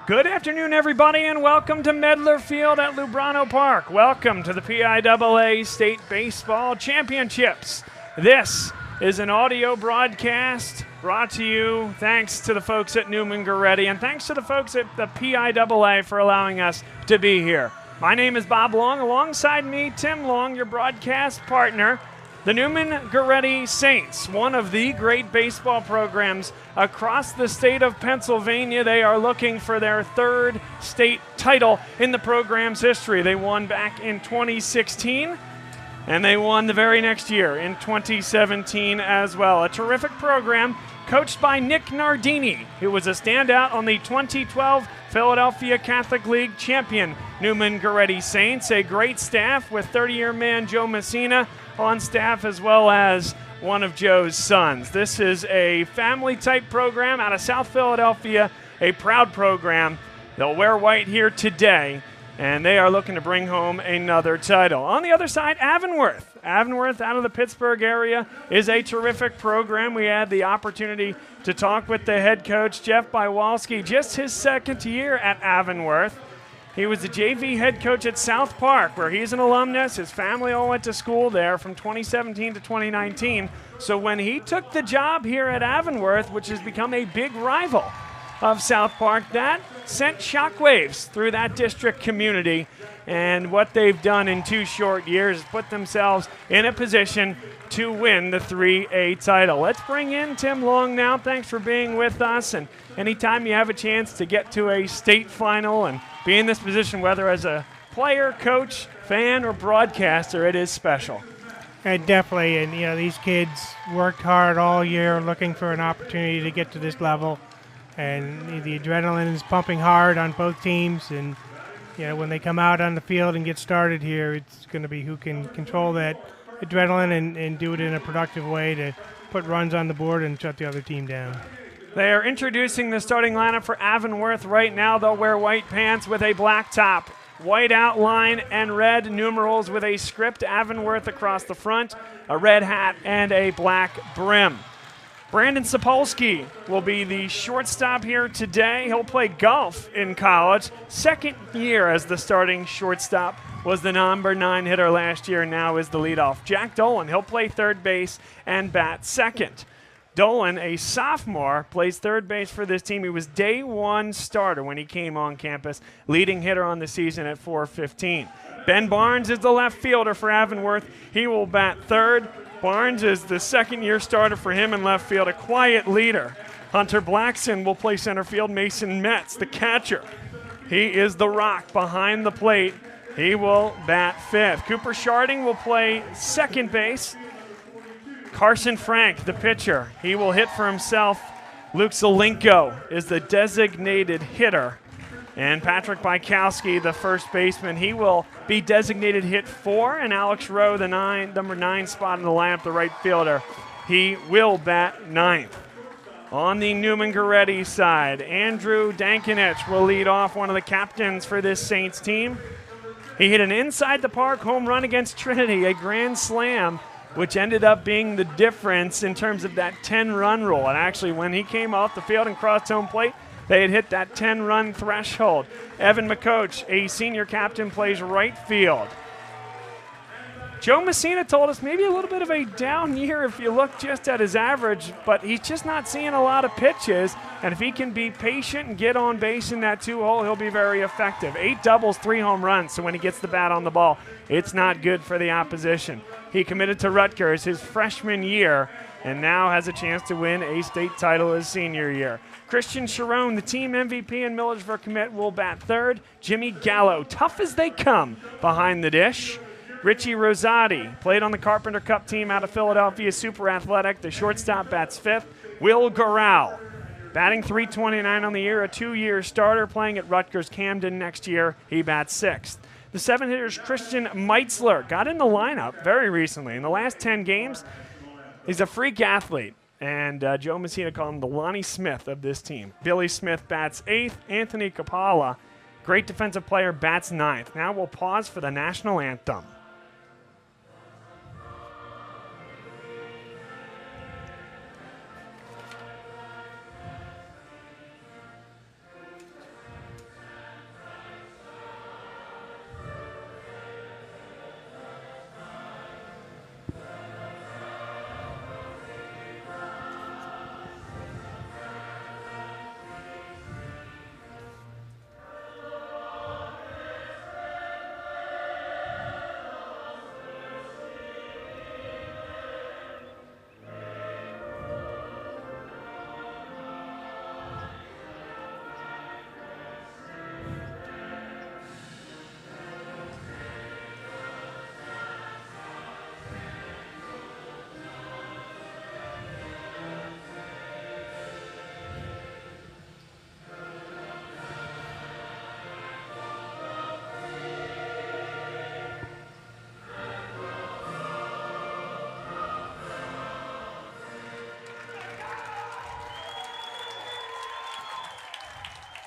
Good afternoon, everybody, and welcome to Medler Field at Lubrano Park. Welcome to the PIAA State Baseball Championships. This is an audio broadcast brought to you thanks to the folks at Neumann-Goretti and thanks to the folks at the PIAA for allowing us to be here. My name is Bob Long. Alongside me, Tim Long, your broadcast partner. The Neumann-Goretti Saints, one of the great baseball programs across the state of Pennsylvania. They are looking for their third state title in the program's history. They won back in 2016, and they won the very next year in 2017 as well. A terrific program coached by Nick Nardini, who was a standout on the 2012 Philadelphia Catholic League champion Neumann-Goretti Saints. A great staff with 30-year man Joe Messina on staff, as well as one of Joe's sons. This is a family-type program out of South Philadelphia, a proud program. They'll wear white here today, and they are looking to bring home another title. On the other side, Avonworth. Avonworth out of the Pittsburgh area is a terrific program. We had the opportunity to talk with the head coach, Jeff Bywalski, just his second year at Avonworth. He was the JV head coach at South Park, where he's an alumnus. His family all went to school there from 2017 to 2019. So when he took the job here at Avonworth, which has become a big rival of South Park, that sent shockwaves through that district community. And what they've done in 2 short years is put themselves in a position to win the 3A title. Let's bring in Tim Long now. Thanks for being with us. And anytime you have a chance to get to a state final and be in this position, whether as a player, coach, fan, or broadcaster, it is special. Definitely, and these kids worked hard all year looking for an opportunity to get to this level, and the adrenaline is pumping hard on both teams, and when they come out on the field and get started here, it's going to be who can control that adrenaline and do it in a productive way to put runs on the board and shut the other team down. They are introducing the starting lineup for Avonworth right now. They'll wear white pants with a black top, white outline, and red numerals with a script Avonworth across the front, a red hat, and a black brim. Brandon Sapolsky will be the shortstop here today. He'll play golf in college. Second year as the starting shortstop. Was the number 9 hitter last year, now is the leadoff. Jack Dolan, he'll play third base and bat second. Dolan, a sophomore, plays third base for this team. He was day one starter when he came on campus, leading hitter on the season at .415. Ben Barnes is the left fielder for Avonworth. He will bat third. Barnes is the second-year starter for him in left field, a quiet leader. Hunter Blackson will play center field. Mason Metz, the catcher. He is the rock behind the plate. He will bat fifth. Cooper Sharding will play second base. Carson Frank, the pitcher, he will hit for himself. Luke Zelenko is the designated hitter. And Patrick Bykowski, the first baseman, he will be designated hit 4. And Alex Rowe, the number 9 spot in the lineup, the right fielder, he will bat ninth. On the Neumann-Goretti side, Andrew Dankinich will lead off, one of the captains for this Saints team. He hit an inside-the-park home run against Trinity, a grand slam, which ended up being the difference in terms of that 10-run rule. And actually, when he came off the field and crossed home plate, they had hit that 10-run threshold. Evan McCoach, a senior captain, plays right field. Joe Messina told us maybe a little bit of a down year if you look just at his average, but he's just not seeing a lot of pitches. And if he can be patient and get on base in that 2-hole, he'll be very effective. 8 doubles, 3 home runs, so when he gets the bat on the ball, it's not good for the opposition. He committed to Rutgers his freshman year and now has a chance to win a state title his senior year. Christian Sharon, the team MVP and Millersburg commit, will bat third. Jimmy Gallo, tough as they come behind the dish. Richie Rosati played on the Carpenter Cup team out of Philadelphia, super athletic. The shortstop bats fifth. Will Goral, batting .329 on the year, a 2-year starter, playing at Rutgers Camden next year. He bats sixth. The 7 hitters, Christian Meitzler, got in the lineup very recently. In the last 10 games, he's a freak athlete. And Joe Messina called him the Lonnie Smith of this team. Billy Smith bats 8th. Anthony Capala, great defensive player, bats 9th. Now we'll pause for the national anthem.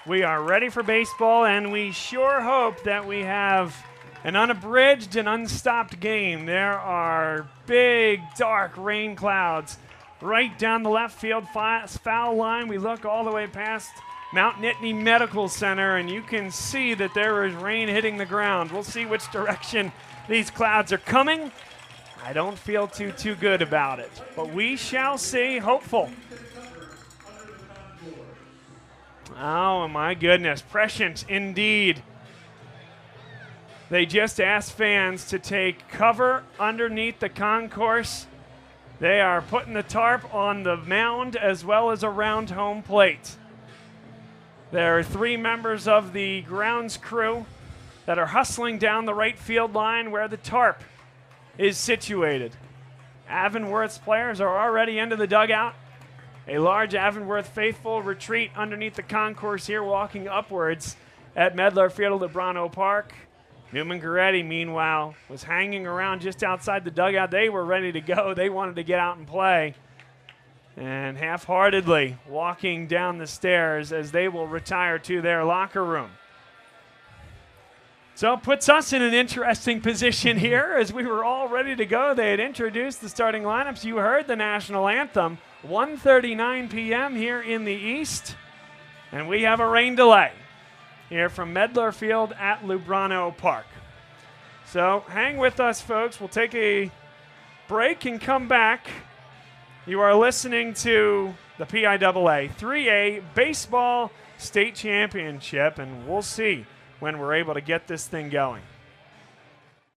We are ready for baseball, and we sure hope that we have an unabridged and unstopped game. There are big, dark rain clouds right down the left field foul line. We look all the way past Mount Nittany Medical Center, and you can see that there is rain hitting the ground. We'll see which direction these clouds are coming. I don't feel too good about it, but we shall see. Hopeful. Oh, my goodness. Prescient indeed. They just asked fans to take cover underneath the concourse. They are putting the tarp on the mound as well as around home plate. There are 3 members of the grounds crew that are hustling down the right field line where the tarp is situated. Avonworth's players are already into the dugout. A large Avonworth faithful retreat underneath the concourse here, walking upwards at Medlar Field at Lebrano Park. Neumann-Goretti, meanwhile, was hanging around just outside the dugout. They were ready to go. They wanted to get out and play. And half-heartedly walking down the stairs as they will retire to their locker room. So it puts us in an interesting position here as we were all ready to go. They had introduced the starting lineups. You heard the national anthem. 1:39 p.m. here in the East. And we have a rain delay here from Medlar Field at Lebrano Park. So hang with us, folks. We'll take a break and come back. You are listening to the PIAA 3A Baseball State Championship, and we'll see when we're able to get this thing going.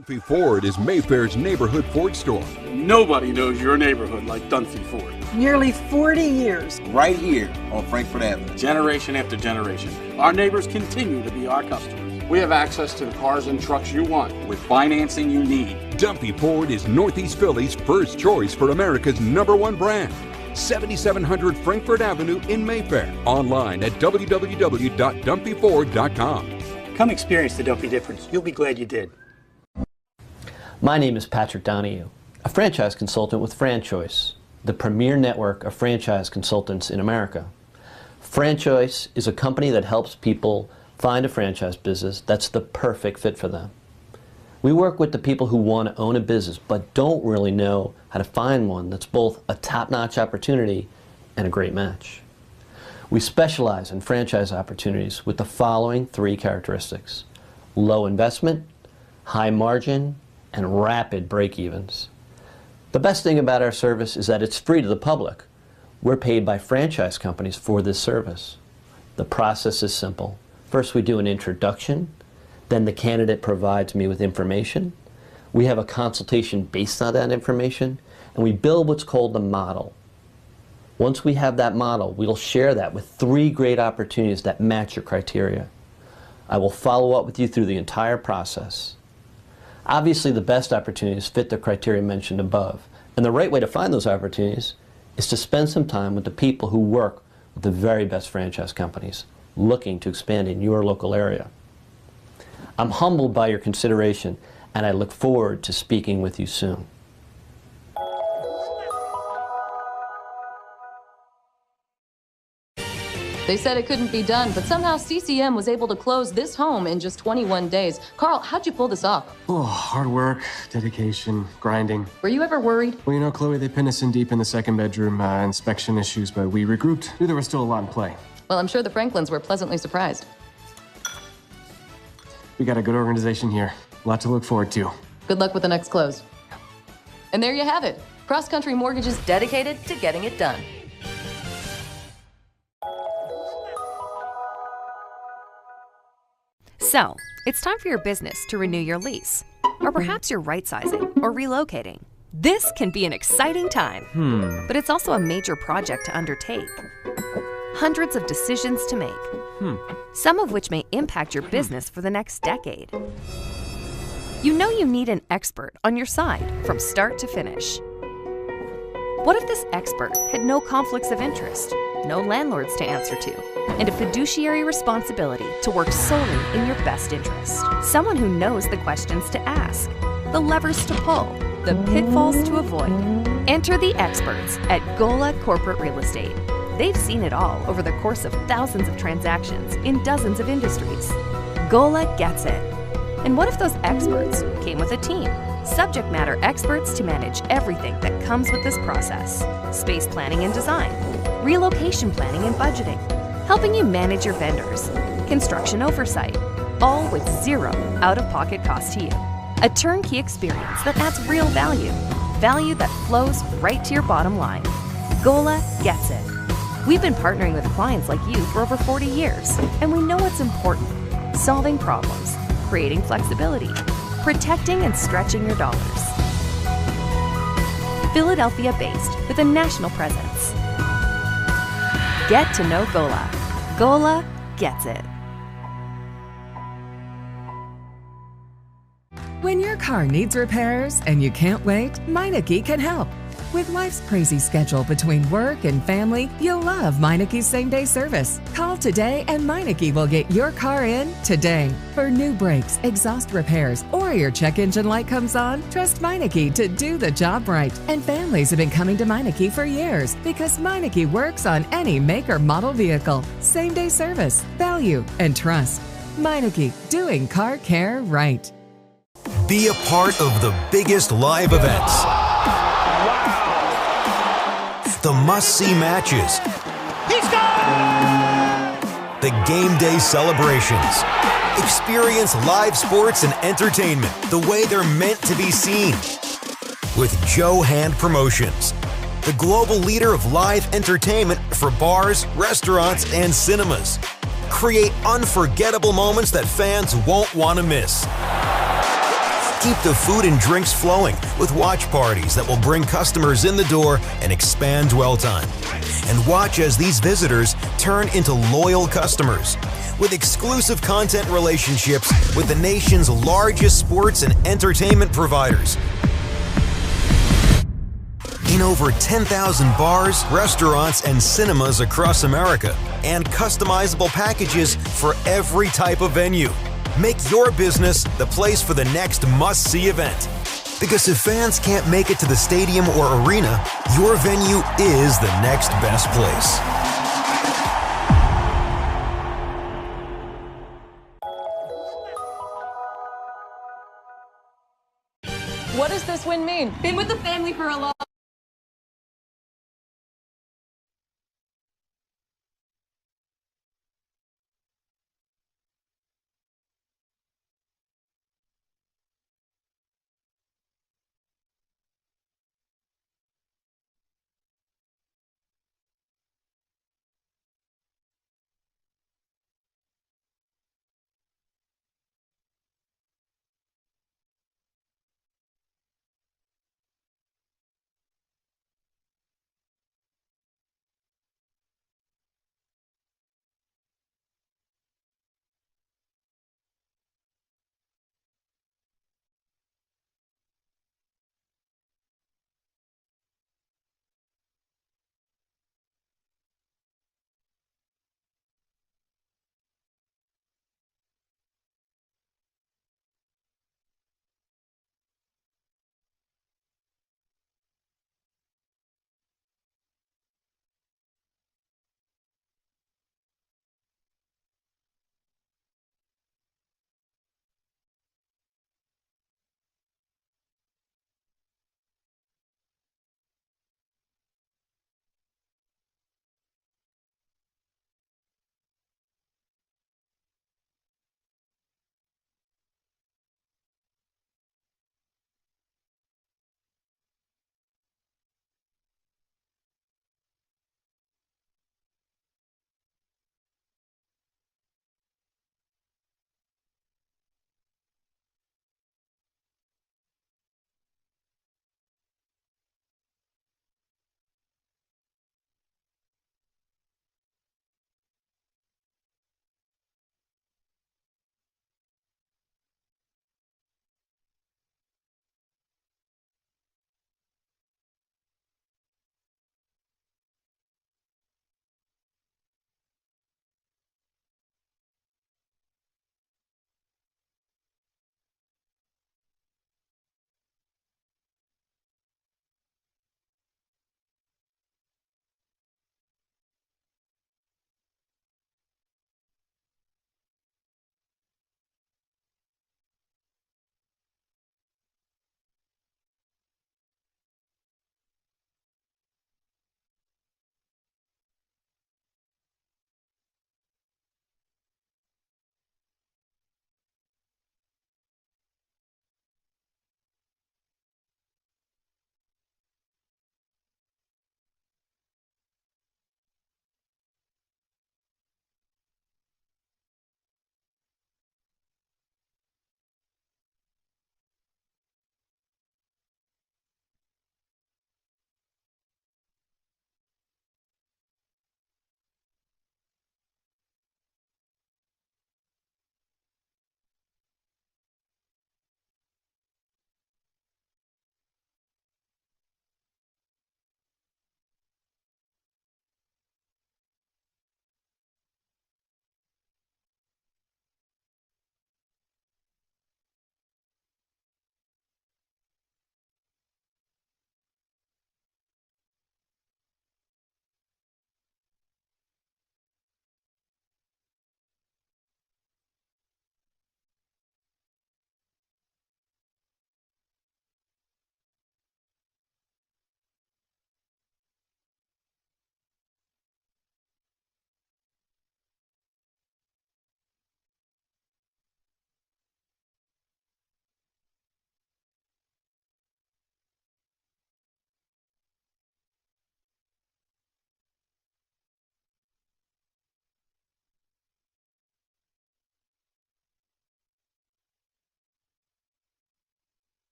Dunphy Ford is Mayfair's neighborhood Ford store. Nobody knows your neighborhood like Dunphy Ford. Nearly 40 years. Right here on Frankfort Avenue. Generation after generation. Our neighbors continue to be our customers. We have access to the cars and trucks you want with financing you need. Dunphy Ford is Northeast Philly's first choice for America's #1 brand. 7700 Frankfort Avenue in Mayfair. Online at www.dunphyford.com. Come experience the Dunphy difference. You'll be glad you did. My name is Patrick Donahue, a franchise consultant with FranChoice, the premier network of franchise consultants in America. FranChoice is a company that helps people find a franchise business that's the perfect fit for them. We work with the people who want to own a business but don't really know how to find one that's both a top-notch opportunity and a great match. We specialize in franchise opportunities with the following 3 characteristics: low investment, high margin, and rapid break-evens. The best thing about our service is that it's free to the public. We're paid by franchise companies for this service. The process is simple. First, we do an introduction. Then the candidate provides me with information. We have a consultation based on that information, and we build what's called the model. Once we have that model, we'll share that with 3 great opportunities that match your criteria. I will follow up with you through the entire process. Obviously, the best opportunities fit the criteria mentioned above, and the right way to find those opportunities is to spend some time with the people who work with the very best franchise companies looking to expand in your local area. I'm humbled by your consideration, and I look forward to speaking with you soon. They said it couldn't be done, but somehow CCM was able to close this home in just 21 days. Carl, how'd you pull this off? Oh, hard work, dedication, grinding. Were you ever worried? Well, you know, Chloe, they pinned us in deep in the second bedroom, inspection issues, but we regrouped. Knew there was still a lot in play. Well, I'm sure the Franklins were pleasantly surprised. We got a good organization here. A lot to look forward to. Good luck with the next close. And there you have it. Cross Country Mortgage is dedicated to getting it done. So, it's time for your business to renew your lease. Or perhaps you're right-sizing or relocating. This can be an exciting time, but it's also a major project to undertake. Hundreds of decisions to make, some of which may impact your business for the next decade. You know you need an expert on your side from start to finish. What if this expert had no conflicts of interest, no landlords to answer to, and a fiduciary responsibility to work solely in your best interest? Someone who knows the questions to ask, the levers to pull, the pitfalls to avoid. Enter the experts at Gola Corporate Real Estate. They've seen it all over the course of thousands of transactions in dozens of industries. GOLA gets it. And what if those experts came with a team? Subject matter experts to manage everything that comes with this process. Space planning and design, relocation planning and budgeting, helping you manage your vendors, construction oversight, all with zero out-of-pocket cost to you. A turnkey experience that adds real value, value that flows right to your bottom line. GOLA gets it. We've been partnering with clients like you for over 40 years, and we know what's important: solving problems, creating flexibility, protecting and stretching your dollars. Philadelphia-based with a national presence. Get to know GOLA. GOLA gets it. When your car needs repairs and you can't wait, Meineke can help. With life's crazy schedule between work and family, you'll love Meineke's same-day service. Call today and Meineke will get your car in today. For new brakes, exhaust repairs, or your check engine light comes on, trust Meineke to do the job right. And families have been coming to Meineke for years because Meineke works on any make or model vehicle. Same-day service, value, and trust. Meineke, doing car care right. Be a part of the biggest live events. The must-see matches. He scored! The game day celebrations. Experience live sports and entertainment the way they're meant to be seen. With Joe Hand Promotions, the global leader of live entertainment for bars, restaurants, and cinemas. Create unforgettable moments that fans won't want to miss. Keep the food and drinks flowing with watch parties that will bring customers in the door and expand dwell time. And watch as these visitors turn into loyal customers with exclusive content relationships with the nation's largest sports and entertainment providers. In over 10,000 bars, restaurants, and cinemas across America, and customizable packages for every type of venue. Make your business the place for the next must-see event. Because if fans can't make it to the stadium or arena, your venue is the next best place. What does this win mean? Been with the family for a long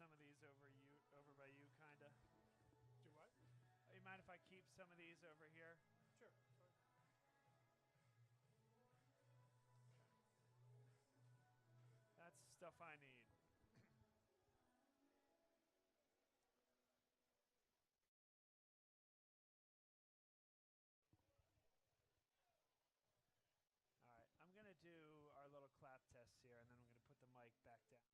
some of these over by you, kinda? Do what? You mind if I keep some of these over here? Sure. That's stuff I need. All right, I'm going to do our little clap test here, and then I'm going to put the mic back down.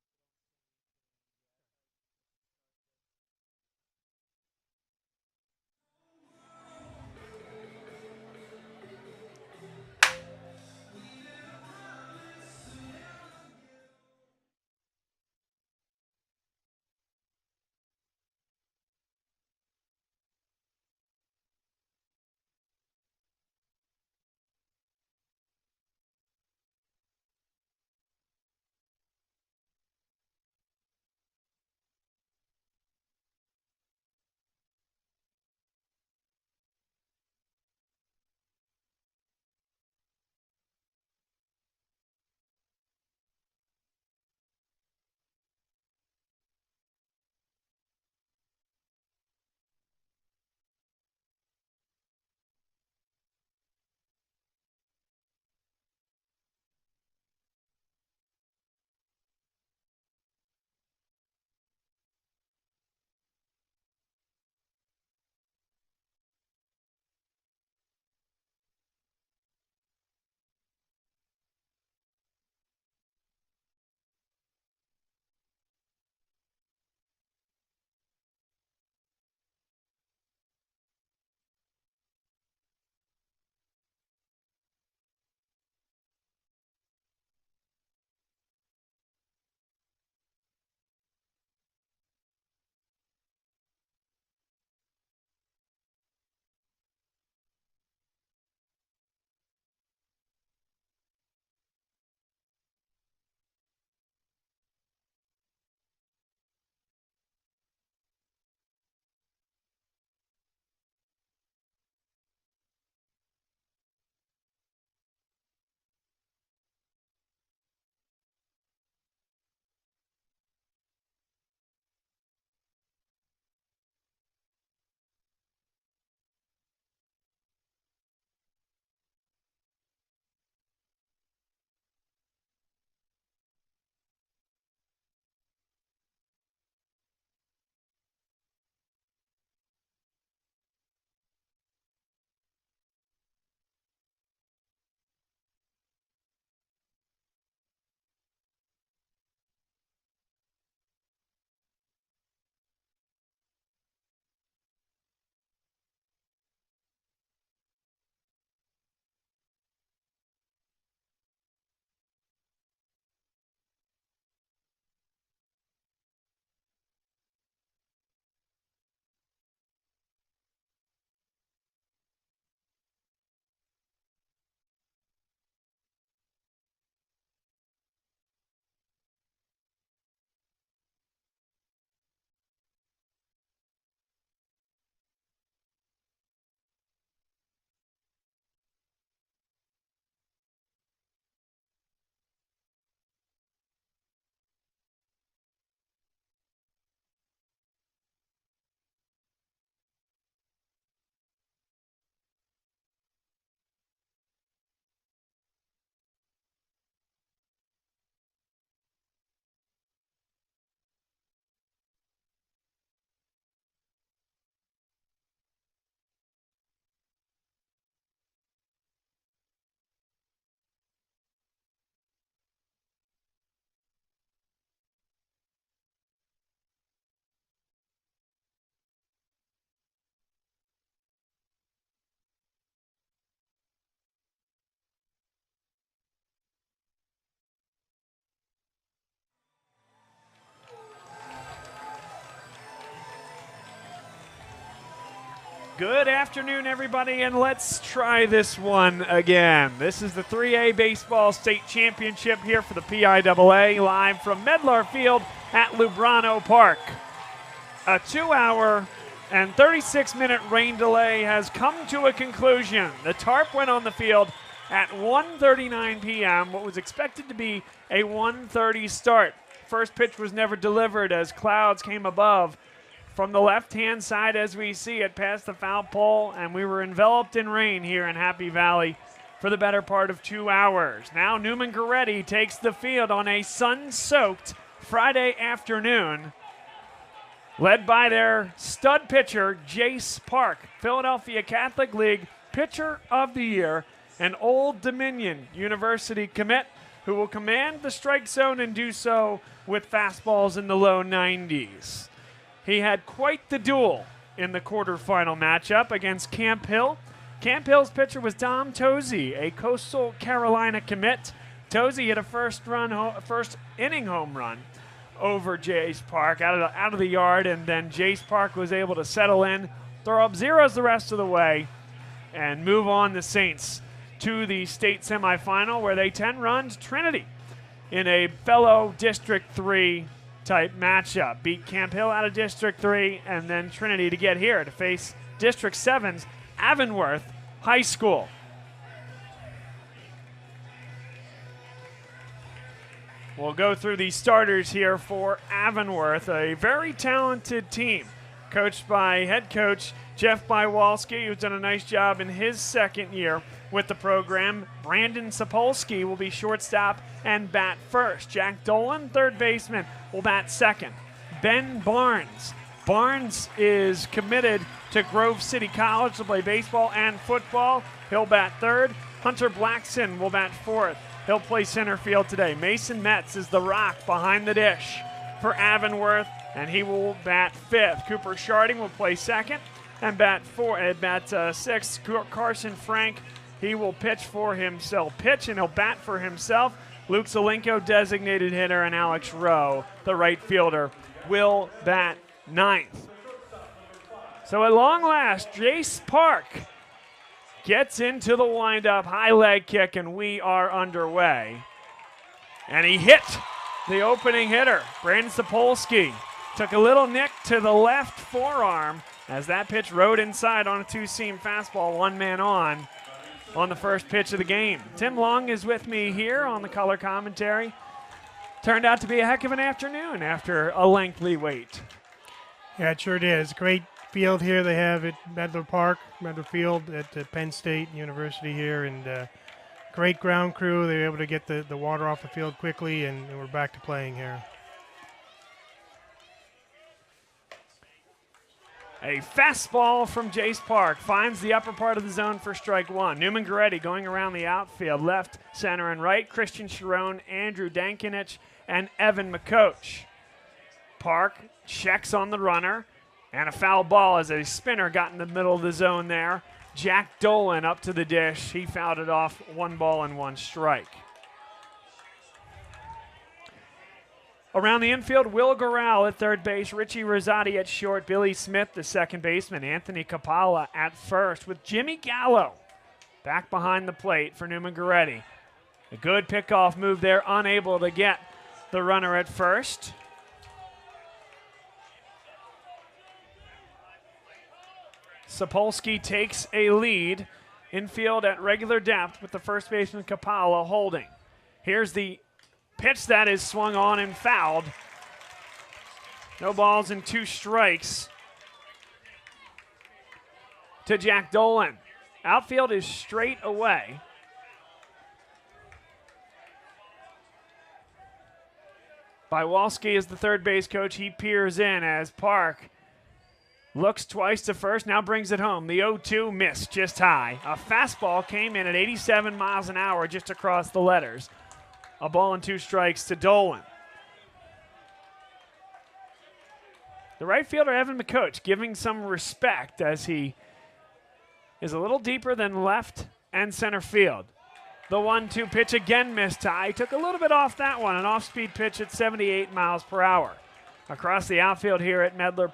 Good afternoon, everybody, and let's try this one again. This is the 3A Baseball State Championship here for the PIAA, live from Medlar Field at Lubrano Park. A 2-hour and 36-minute rain delay has come to a conclusion. The tarp went on the field at 1:39 p.m., what was expected to be a 1:30 start. first pitch was never delivered as clouds came above from the left-hand side as we see it past the foul pole, and we were enveloped in rain here in Happy Valley for the better part of 2 hours. Now Neumann-Goretti takes the field on a sun-soaked Friday afternoon, led by their stud pitcher, Jace Park, Philadelphia Catholic League Pitcher of the Year, an Old Dominion University commit who will command the strike zone and do so with fastballs in the low 90s. He had quite the duel in the quarterfinal matchup against Camp Hill. Camp Hill's pitcher was Dom Tozy, a Coastal Carolina commit. Tozy hit a first inning home run over Jace Park out of the yard, and then Jace Park was able to settle in, throw up zeros the rest of the way, and move on the Saints to the state semifinal where they 10-runned Trinity in a fellow District 3 type matchup. Beat Camp Hill out of District 3 and then Trinity to get here to face District 7's Avonworth High School. We'll go through the starters here for Avonworth, a very talented team coached by head coach Jeff Bywalski, who's done a nice job in his second year with the program. Brandon Sapolsky will be shortstop and bat first. Jack Dolan, third baseman, will bat second. Ben Barnes. Barnes is committed to Grove City College to play baseball and football. He'll bat third. Hunter Blackson will bat fourth. He'll play center field today. Mason Metz is the rock behind the dish for Avonworth, and he will bat fifth. Cooper Sharding will play second and bat sixth. Carson Frank, he will pitch and he'll bat for himself. Luke Zelenko, designated hitter, and Alex Rowe, the right fielder, will bat ninth. So at long last, Jace Park gets into the windup, high leg kick, and we are underway. And he hit the opening hitter, Brandon Sapolsky. Took a little nick to the left forearm as that pitch rode inside on a two-seam fastball, one man on the first pitch of the game. Tim Long is with me here on the color commentary. Turned out to be a heck of an afternoon after a lengthy wait. Yeah, it sure did. It's a great field here they have at Medler Field at Penn State University here, and great ground crew. They were able to get the water off the field quickly, and we're back to playing here. A fastball from Jace Park finds the upper part of the zone for strike one. Neumann-Goretti going around the outfield, left, center, and right. Christian Sharon, Andrew Dankinich, and Evan McCoach. Park checks on the runner, and a foul ball as a spinner got in the middle of the zone there. Jack Dolan up to the dish. He fouled it off, 1 ball and 1 strike. Around the infield, Will Goral at third base, Richie Rosati at short, Billy Smith, the second baseman, Anthony Capalla at first, with Jimmy Gallo back behind the plate for Neumann-Goretti. A good pickoff move there, unable to get the runner at first. Sapolsky takes a lead. Infield at regular depth with the first baseman Capalla holding. Here's the pitch that is swung on and fouled. No balls and 2 strikes to Jack Dolan. Outfield is straight away. Bywalski is the third base coach. He peers in as Park looks twice to first, now brings it home. The 0-2 missed just high. A fastball came in at 87 miles an hour just across the letters. A ball and 2 strikes to Dolan. The right fielder, Evan McCoach, giving some respect as he is a little deeper than left and center field. The 1-2 pitch again missed high. Took a little bit off that one, an off-speed pitch at 78 miles per hour. Across the outfield here at Medler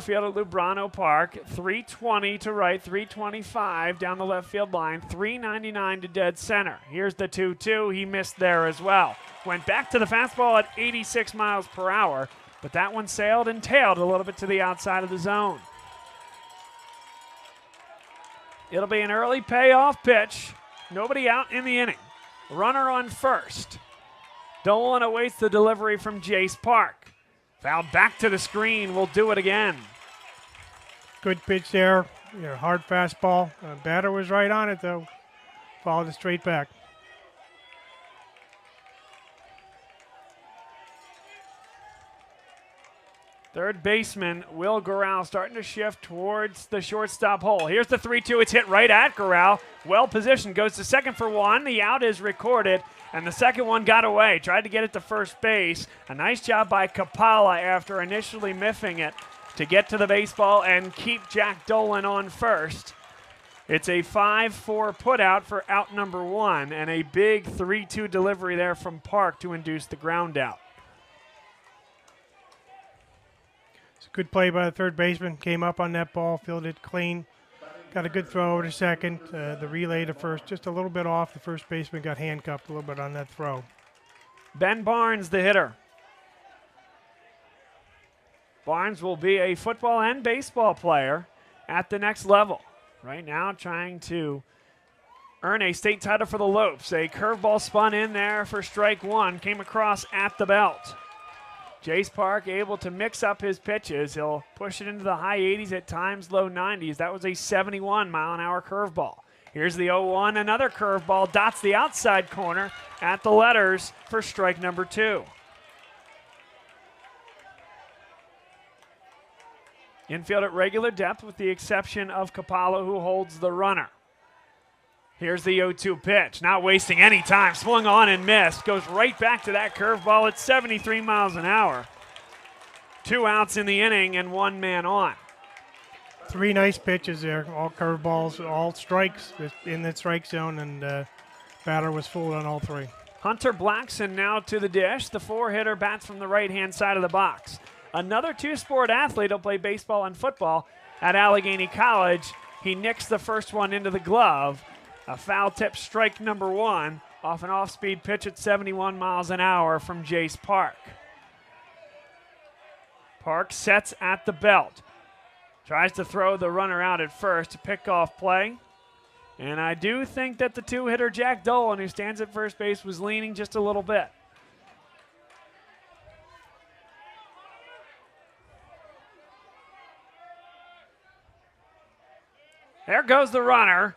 Field at Lubrano Park, 320 to right, 325 down the left field line, 399 to dead center. Here's the 2-2. He missed there as well. Went back to the fastball at 86 miles per hour, but that one sailed and tailed a little bit to the outside of the zone. It'll be an early payoff pitch. Nobody out in the inning. Runner on first. Dolan awaits the delivery from Jace Park. Fouled back to the screen, will do it again. Good pitch there, hard fastball. Batter was right on it though. Followed it straight back. Third baseman Will Gural starting to shift towards the shortstop hole. Here's the 3-2. It's hit right at Gural. Well positioned. Goes to second for one. The out is recorded, and the second one got away. Tried to get it to first base. A nice job by Kapala after initially miffing it to get to the baseball and keep Jack Dolan on first. It's a 5-4 putout for out number one, and a big 3-2 delivery there from Park to induce the ground out. Good play by the third baseman. Came up on that ball, fielded clean. Got a good throw over to second. The relay to first, just a little bit off. The first baseman got handcuffed a little bit on that throw. Ben Barnes, the hitter. Barnes will be a football and baseball player at the next level. Right now trying to earn a state title for the Lopes. A curveball spun in there for strike one. Came across at the belt. Jace Park able to mix up his pitches. He'll push it into the high 80s, at times low 90s. That was a 71-mile-an-hour curveball. Here's the 0-1, another curveball, dots the outside corner at the letters for strike number two. Infield at regular depth with the exception of Kapala, who holds the runner. Here's the 0-2 pitch, not wasting any time, swung on and missed. Goes right back to that curveball at 73 miles an hour. 2 outs in the inning and 1 man on. 3 nice pitches there, all curveballs, all strikes in the strike zone, and batter was fooled on all 3. Hunter Blackson now to the dish. The 4-hitter bats from the right-hand side of the box. Another 2-sport athlete will play baseball and football at Allegheny College. He nicks the first one into the glove. A foul tip strike number one off an off-speed pitch at 71 miles an hour from Jace Park. Park sets at the belt. Tries to throw the runner out at first to pick off play. And I do think that the 2-hitter Jack Dolan, who stands at first base, was leaning just a little bit. There goes the runner.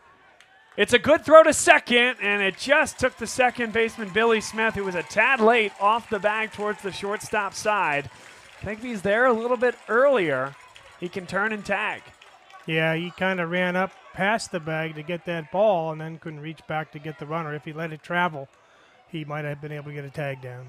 It's a good throw to second, and it just took the second baseman, Billy Smith, who was a tad late, off the bag towards the shortstop side. I think if he's there a little bit earlier, he can turn and tag. Yeah, he kind of ran up past the bag to get that ball and then couldn't reach back to get the runner. If he let it travel, he might have been able to get a tag down.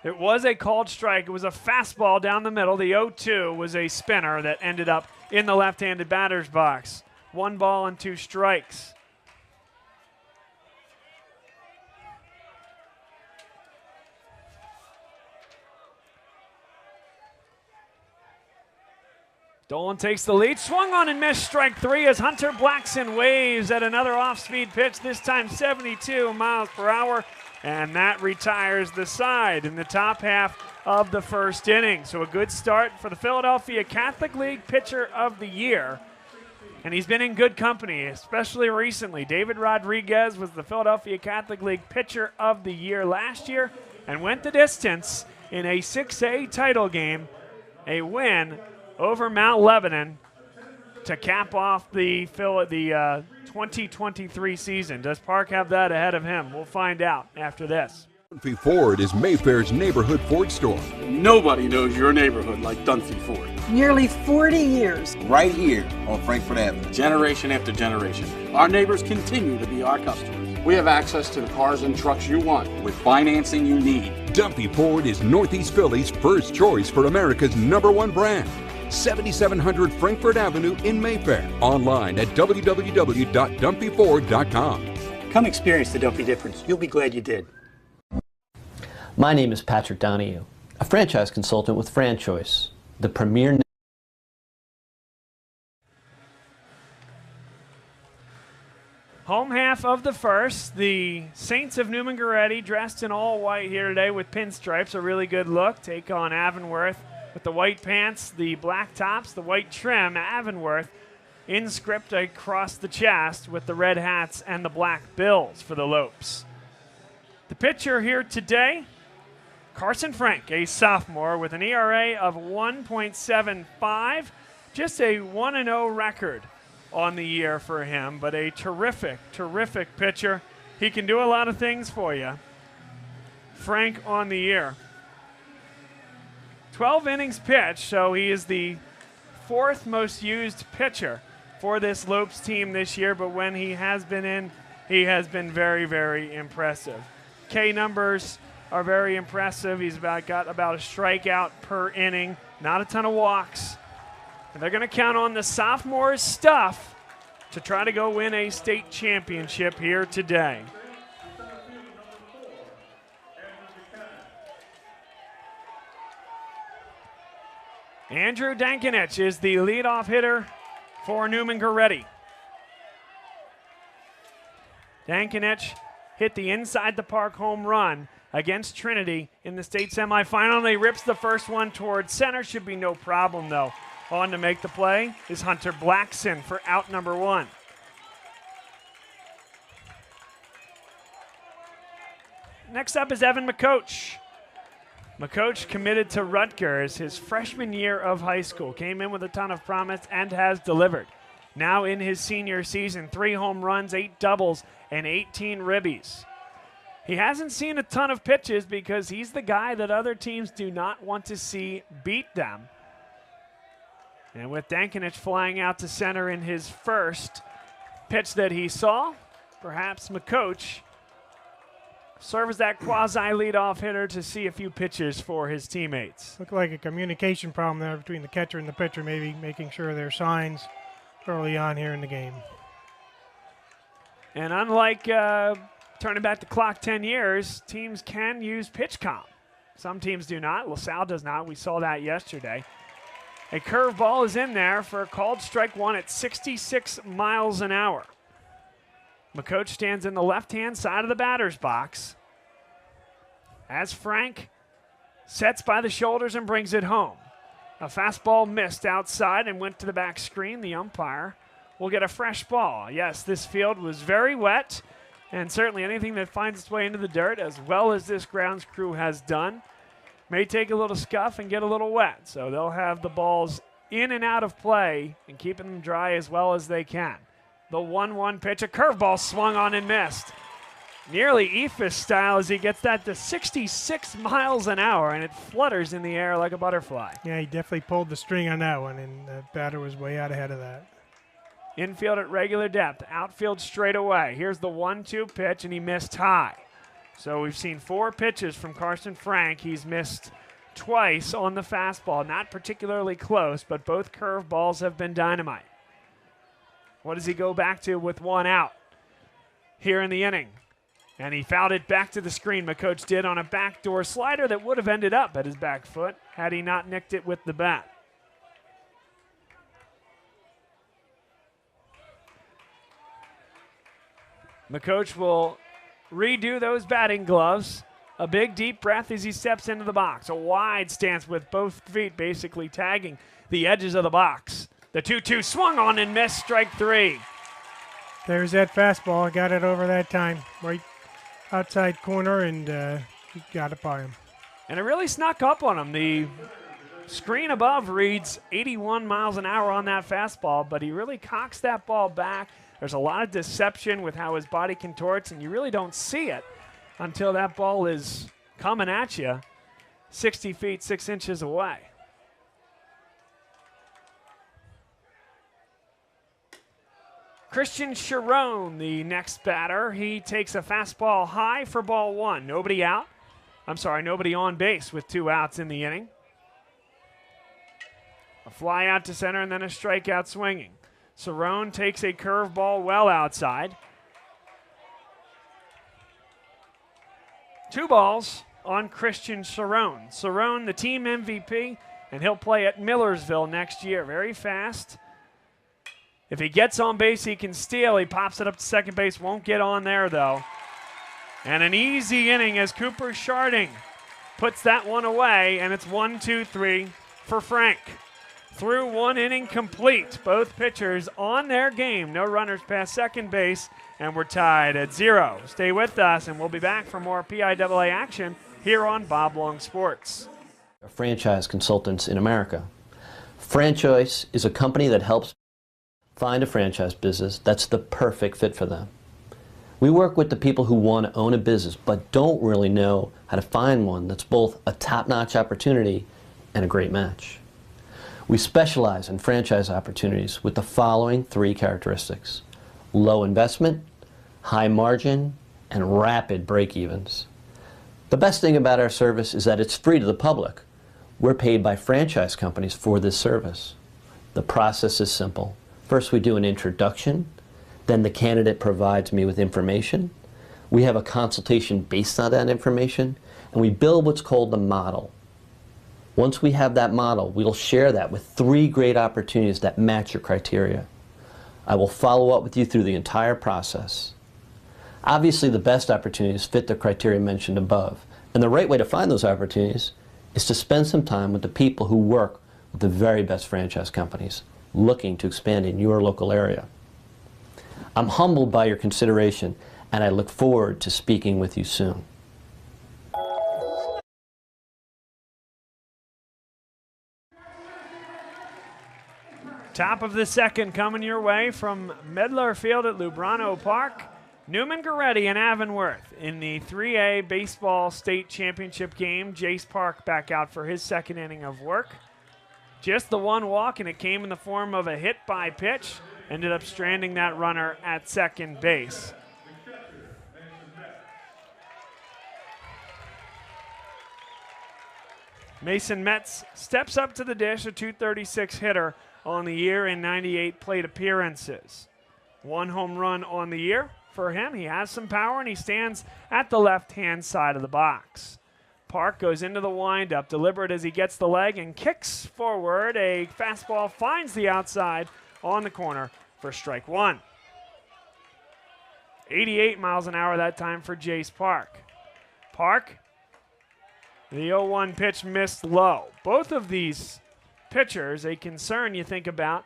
It was a called strike. It was a fastball down the middle. The 0-2 was a spinner that ended up in the left-handed batter's box. 1 ball and 2 strikes. Dolan takes the lead. Swung on and missed strike 3 as Hunter Blackson waves at another off-speed pitch, this time 72 miles per hour. And that retires the side in the top half of the first inning. So a good start for the Philadelphia Catholic League Pitcher of the Year. And he's been in good company, especially recently. David Rodriguez was the Philadelphia Catholic League Pitcher of the Year last year and went the distance in a 6A title game, a win over Mount Lebanon to cap off the 2023 season. Does Park have that ahead of him? We'll find out after this. Dunphy Ford is Mayfair's neighborhood Ford store. Nobody knows your neighborhood like Dunphy Ford. Nearly 40 years. Right here on Frankfurt Avenue. Generation after generation. Our neighbors continue to be our customers. We have access to the cars and trucks you want with financing you need. Dunphy Ford is Northeast Philly's first choice for America's #1 brand. 7700 Frankfurt Avenue in Mayfair. Online at www.dunphyford.com. Come experience the Dunphy difference. You'll be glad you did. My name is Patrick Donahue, a franchise consultant with FranChoice, the premier. Home half of the first. The Saints of Neumann-Goretti dressed in all white here today with pinstripes. A really good look. Take on Avonworth with the white pants, the black tops, the white trim. Avonworth in script across the chest with the red hats and the black bills for the Lopes. The pitcher here today, Carson Frank, a sophomore with an ERA of 1.75, just a 1-0 record on the year for him, but a terrific, terrific pitcher. He can do a lot of things for you. Frank on the year. 12 innings pitched, so he is the 4th most used pitcher for this Lopes team this year, but when he has been in, he has been very, very impressive. K numbers are very impressive. He's got about a strikeout per inning, not a ton of walks. And they're going to count on the sophomore's stuff to try to go win a state championship here today. Andrew Dankinich is the leadoff hitter for Neumann-Goretti. Dankinich hit the inside the park home run against Trinity in the state semifinal. He rips the first one towards center. Should be no problem, though. On to make the play is Hunter Blackson for out number 1. Next up is Evan McCoach. McCoach committed to Rutgers his freshman year of high school. Came in with a ton of promise and has delivered. Now in his senior season, 3 home runs, 8 doubles, and 18 ribbies. He hasn't seen a ton of pitches because he's the guy that other teams do not want to see beat them. And with Dankinich flying out to center in his first pitch that he saw, perhaps McCoach serve as that quasi-leadoff hitter to see a few pitches for his teammates. Looked like a communication problem there between the catcher and the pitcher, maybe making sure there are signs early on here in the game. And unlike turning back the clock 10 years, teams can use pitch comp. Some teams do not. LaSalle does not. We saw that yesterday. A curveball is in there for a called strike 1 at 66 miles an hour. McCoach stands in the left-hand side of the batter's box as Frank sets by the shoulders and brings it home. A fastball missed outside and went to the back screen. The umpire will get a fresh ball. Yes, this field was very wet, and certainly anything that finds its way into the dirt, as well as this grounds crew has done, may take a little scuff and get a little wet. So they'll have the balls in and out of play and keeping them dry as well as they can. The 1-1 pitch, a curveball swung on and missed. Nearly Ephus style as he gets that to 66 miles an hour, and it flutters in the air like a butterfly. Yeah, he definitely pulled the string on that one, and the batter was way out ahead of that. Infield at regular depth, outfield straight away. Here's the 1-2 pitch, and he missed high. So we've seen 4 pitches from Carson Frank. He's missed twice on the fastball. Not particularly close, but both curveballs have been dynamite. What does he go back to with 1 out here in the inning? And he fouled it back to the screen. McCoach did on a backdoor slider that would have ended up at his back foot had he not nicked it with the bat. McCoach will redo those batting gloves. A big deep breath as he steps into the box. A wide stance with both feet basically tagging the edges of the box. The 2-2 swung on and missed, strike 3. There's that fastball. I got it over that time. Right outside corner, and he got it by him. And it really snuck up on him. The screen above reads 81 miles an hour on that fastball, but he really cocks that ball back. There's a lot of deception with how his body contorts, and you really don't see it until that ball is coming at you 60 feet, 6 inches away. Christian Sharon, the next batter. He takes a fastball high for ball 1. Nobody on base with 2 outs in the inning. A fly out to center and then a strikeout swinging. Sharon takes a curveball well outside. 2 balls on Christian Sharon. Sharon, the team MVP, and he'll play at Millersville next year. Very fast. If he gets on base, he can steal. He pops it up to second base. Won't get on there, though. And an easy inning as Cooper Sharding puts that one away, and it's 1-2-3 for Frank. through 1 inning complete. Both pitchers on their game. No runners past second base, and we're tied at 0. Stay with us, and we'll be back for more PIAA action here on Bob Long Sports. Franchise consultants in America. Franchise is a company that helps find a franchise business that's the perfect fit for them. We work with the people who want to own a business but don't really know how to find one that's both a top-notch opportunity and a great match. We specialize in franchise opportunities with the following 3 characteristics: low investment, high margin, and rapid break-evens. The best thing about our service is that it's free to the public. We're paid by franchise companies for this service. The process is simple. First, we do an introduction. Then the candidate provides me with information. We have a consultation based on that information, and we build what's called the model. Once we have that model, we'll share that with 3 great opportunities that match your criteria. I will follow up with you through the entire process. Obviously, the best opportunities fit the criteria mentioned above, and the right way to find those opportunities is to spend some time with the people who work with the very best franchise companies looking to expand in your local area. I'm humbled by your consideration, and I look forward to speaking with you soon. Top of the second coming your way from Medlar Field at Lubrano Park. Neumann-Goretti and Avonworth in the 3A Baseball State Championship game. Jace Park back out for his second inning of work. Just the 1 walk, and it came in the form of a hit by pitch. Ended up stranding that runner at second base. Mason Metz steps up to the dish, a .236 hitter on the year in 98 plate appearances. 1 home run on the year for him. He has some power, and he stands at the left-hand side of the box. Park goes into the windup, deliberate as he gets the leg and kicks forward. A fastball finds the outside on the corner for strike 1. 88 miles an hour that time for Jace Park. Park, the 0-1 pitch missed low. Both of these pitchers, a concern you think about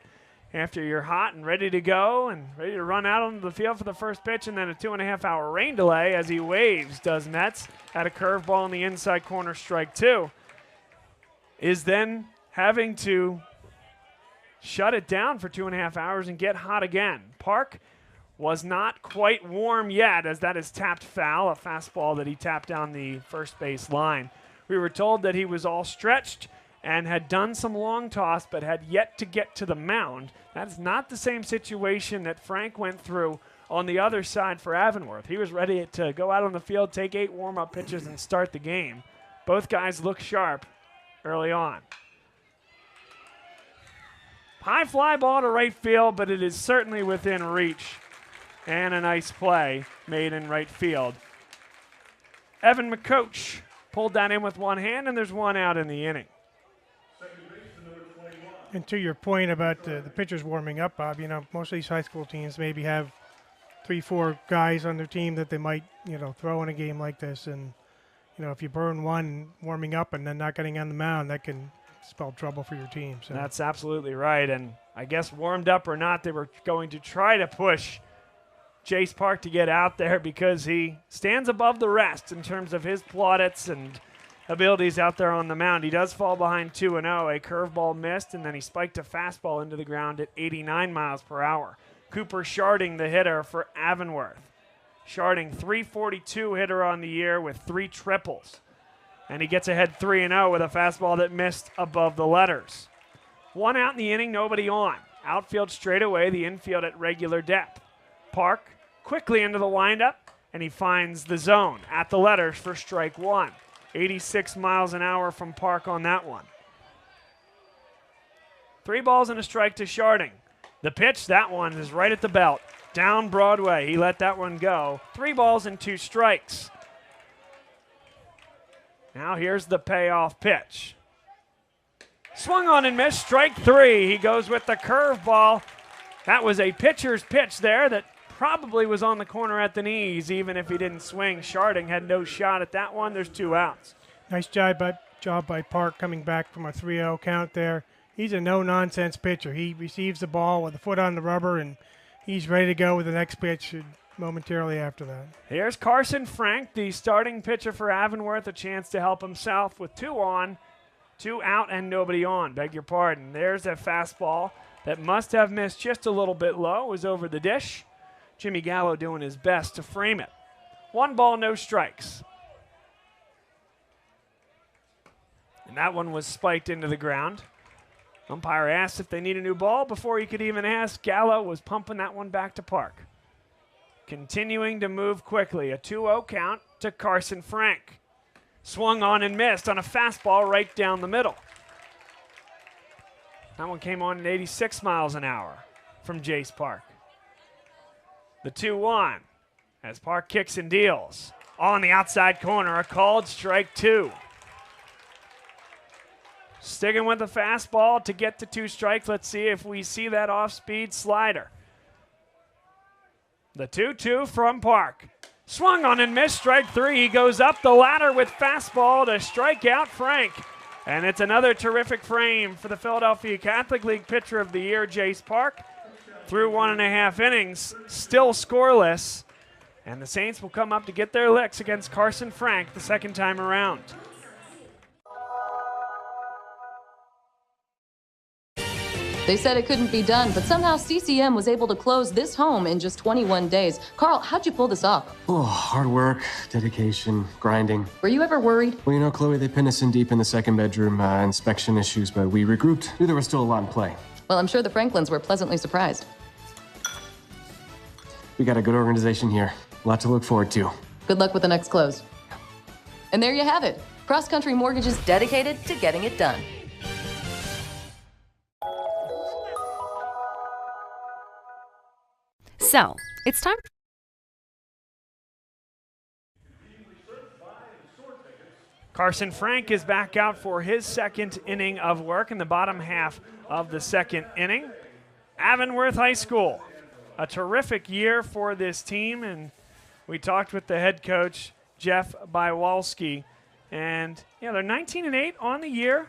after you're hot and ready to go and ready to run out onto the field for the first pitch, and then a 2.5-hour rain delay as he waves, does Metz, at a curveball in the inside corner, strike 2, is then having to shut it down for 2.5 hours and get hot again. Park was not quite warm yet, as that is tapped foul, a fastball that he tapped down the first base line. We were told that he was all stretched and had done some long toss, but had yet to get to the mound. That's not the same situation that Frank went through on the other side for Avonworth. He was ready to go out on the field, take 8 warm-up pitches, and start the game. Both guys look sharp early on. High fly ball to right field, but it is certainly within reach. And a nice play made in right field. Evan McCoach pulled that in with 1 hand, and there's 1 out in the inning. And to your point about the pitchers warming up, Bob, you know, most of these high school teams maybe have 3-4 guys on their team that they might, you know, throw in a game like this. And, you know, if you burn one warming up and then not getting on the mound, that can spell trouble for your team. So. That's absolutely right. And I guess warmed up or not, they were going to try to push Jace Park to get out there because he stands above the rest in terms of his plaudits and abilities out there on the mound. He does fall behind 2-0. A curveball missed, and then he spiked a fastball into the ground at 89 miles per hour. Cooper Sharding, the hitter for Avonworth. Sharding, .342 hitter on the year with 3 triples. And he gets ahead 3-0 with a fastball that missed above the letters. 1 out in the inning, nobody on. Outfield straight away, the infield at regular depth. Park quickly into the windup, and he finds the zone at the letters for strike 1. 86 miles an hour from Park on that one. 3 balls and a strike to Sharding. The pitch, that one is right at the belt. Down Broadway, he let that one go. 3 balls and 2 strikes. Now here's the payoff pitch. Swung on and missed, strike 3. He goes with the curveball. That was a pitcher's pitch there that probably was on the corner at the knees, even if he didn't swing. Sharding had no shot at that one. There's 2 outs. Nice job by Park coming back from a 3-0 count there. he's a no-nonsense pitcher. He receives the ball with a foot on the rubber, and he's ready to go with the next pitch momentarily after that. Here's Carson Frank, the starting pitcher for Avonworth, a chance to help himself with 2 on, 2 out, and nobody on. Beg your pardon. There's a fastball that must have missed just a little bit low. It was over the dish. Jimmy Gallo doing his best to frame it. 1 ball, no strikes. And that one was spiked into the ground. Umpire asked if they need a new ball before he could even ask. Gallo was pumping that one back to Park. Continuing to move quickly. A 2-0 count to Carson Frank. Swung on and missed on a fastball right down the middle. That one came on at 86 miles an hour from Jace Park. The 2-1 as Park kicks and deals. On the outside corner, a called strike 2. Sticking with the fastball to get to 2 strikes. Let's see if we see that off-speed slider. The 2-2 from Park. Swung on and missed, strike 3. He goes up the ladder with fastball to strike out Frank. And it's another terrific frame for the Philadelphia Catholic League Pitcher of the Year, Jace Park. Through 1.5 innings, still scoreless. And the Saints will come up to get their licks against Carson Frank the second time around. They said it couldn't be done, but somehow CCM was able to close this home in just 21 days. Carl, how'd you pull this off? Oh, hard work, dedication, grinding. Were you ever worried? Well, you know, Chloe, they pinned us in deep in the second bedroom, inspection issues, but we regrouped. Knew there was still a lot in play. Well, I'm sure the Franklins were pleasantly surprised. We got a good organization here. A lot to look forward to. Good luck with the next close. And there you have it. Cross Country Mortgage is dedicated to getting it done. So, it's time. Carson Frank is back out for his second inning of work in the bottom half of the second inning. Avonworth High School, a terrific year for this team, and we talked with the head coach, Jeff Bywalski, and they're 19-8 on the year.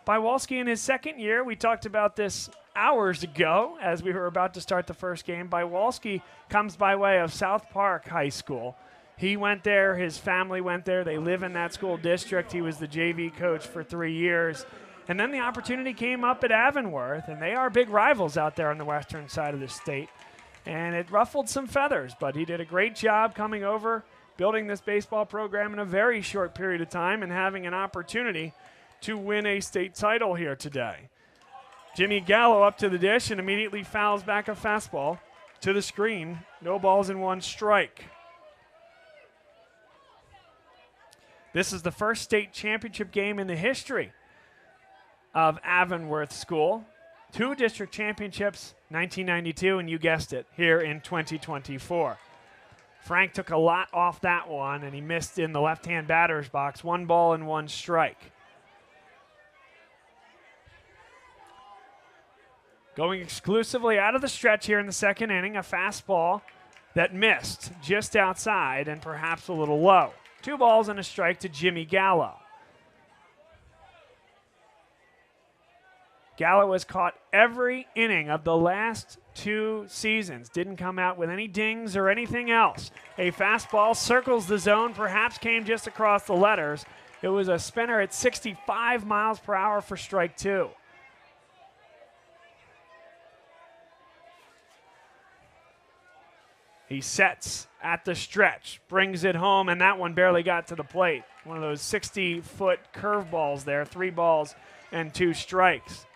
Bywalski in his second year, we talked about this hours ago as we were about to start the first game. Bywalski comes by way of South Park High School. He went there, his family went there, they live in that school district. He was the JV coach for 3 years. And then the opportunity came up at Avonworth, and they are big rivals out there on the western side of the state. And it ruffled some feathers, but he did a great job coming over, building this baseball program in a very short period of time and having an opportunity to win a state title here today. Jimmy Gallo up to the dish and immediately fouls back a fastball to the screen. No balls and 1 strike. This is the first state championship game in the history of Avonworth School. 2 district championships, 1992, and you guessed it, here in 2024. Frank took a lot off that one, and he missed in the left-hand batter's box. 1 ball and 1 strike. Going exclusively out of the stretch here in the second inning, a fastball that missed just outside and perhaps a little low. 2 balls and a strike to Jimmy Gallo. Gallo has caught every inning of the last 2 seasons. Didn't come out with any dings or anything else. A fastball circles the zone, perhaps came just across the letters. It was a spinner at 65 miles per hour for strike 2. He sets at the stretch, brings it home, and that one barely got to the plate. One of those 60-foot curveballs there, 3 balls and 2 strikes.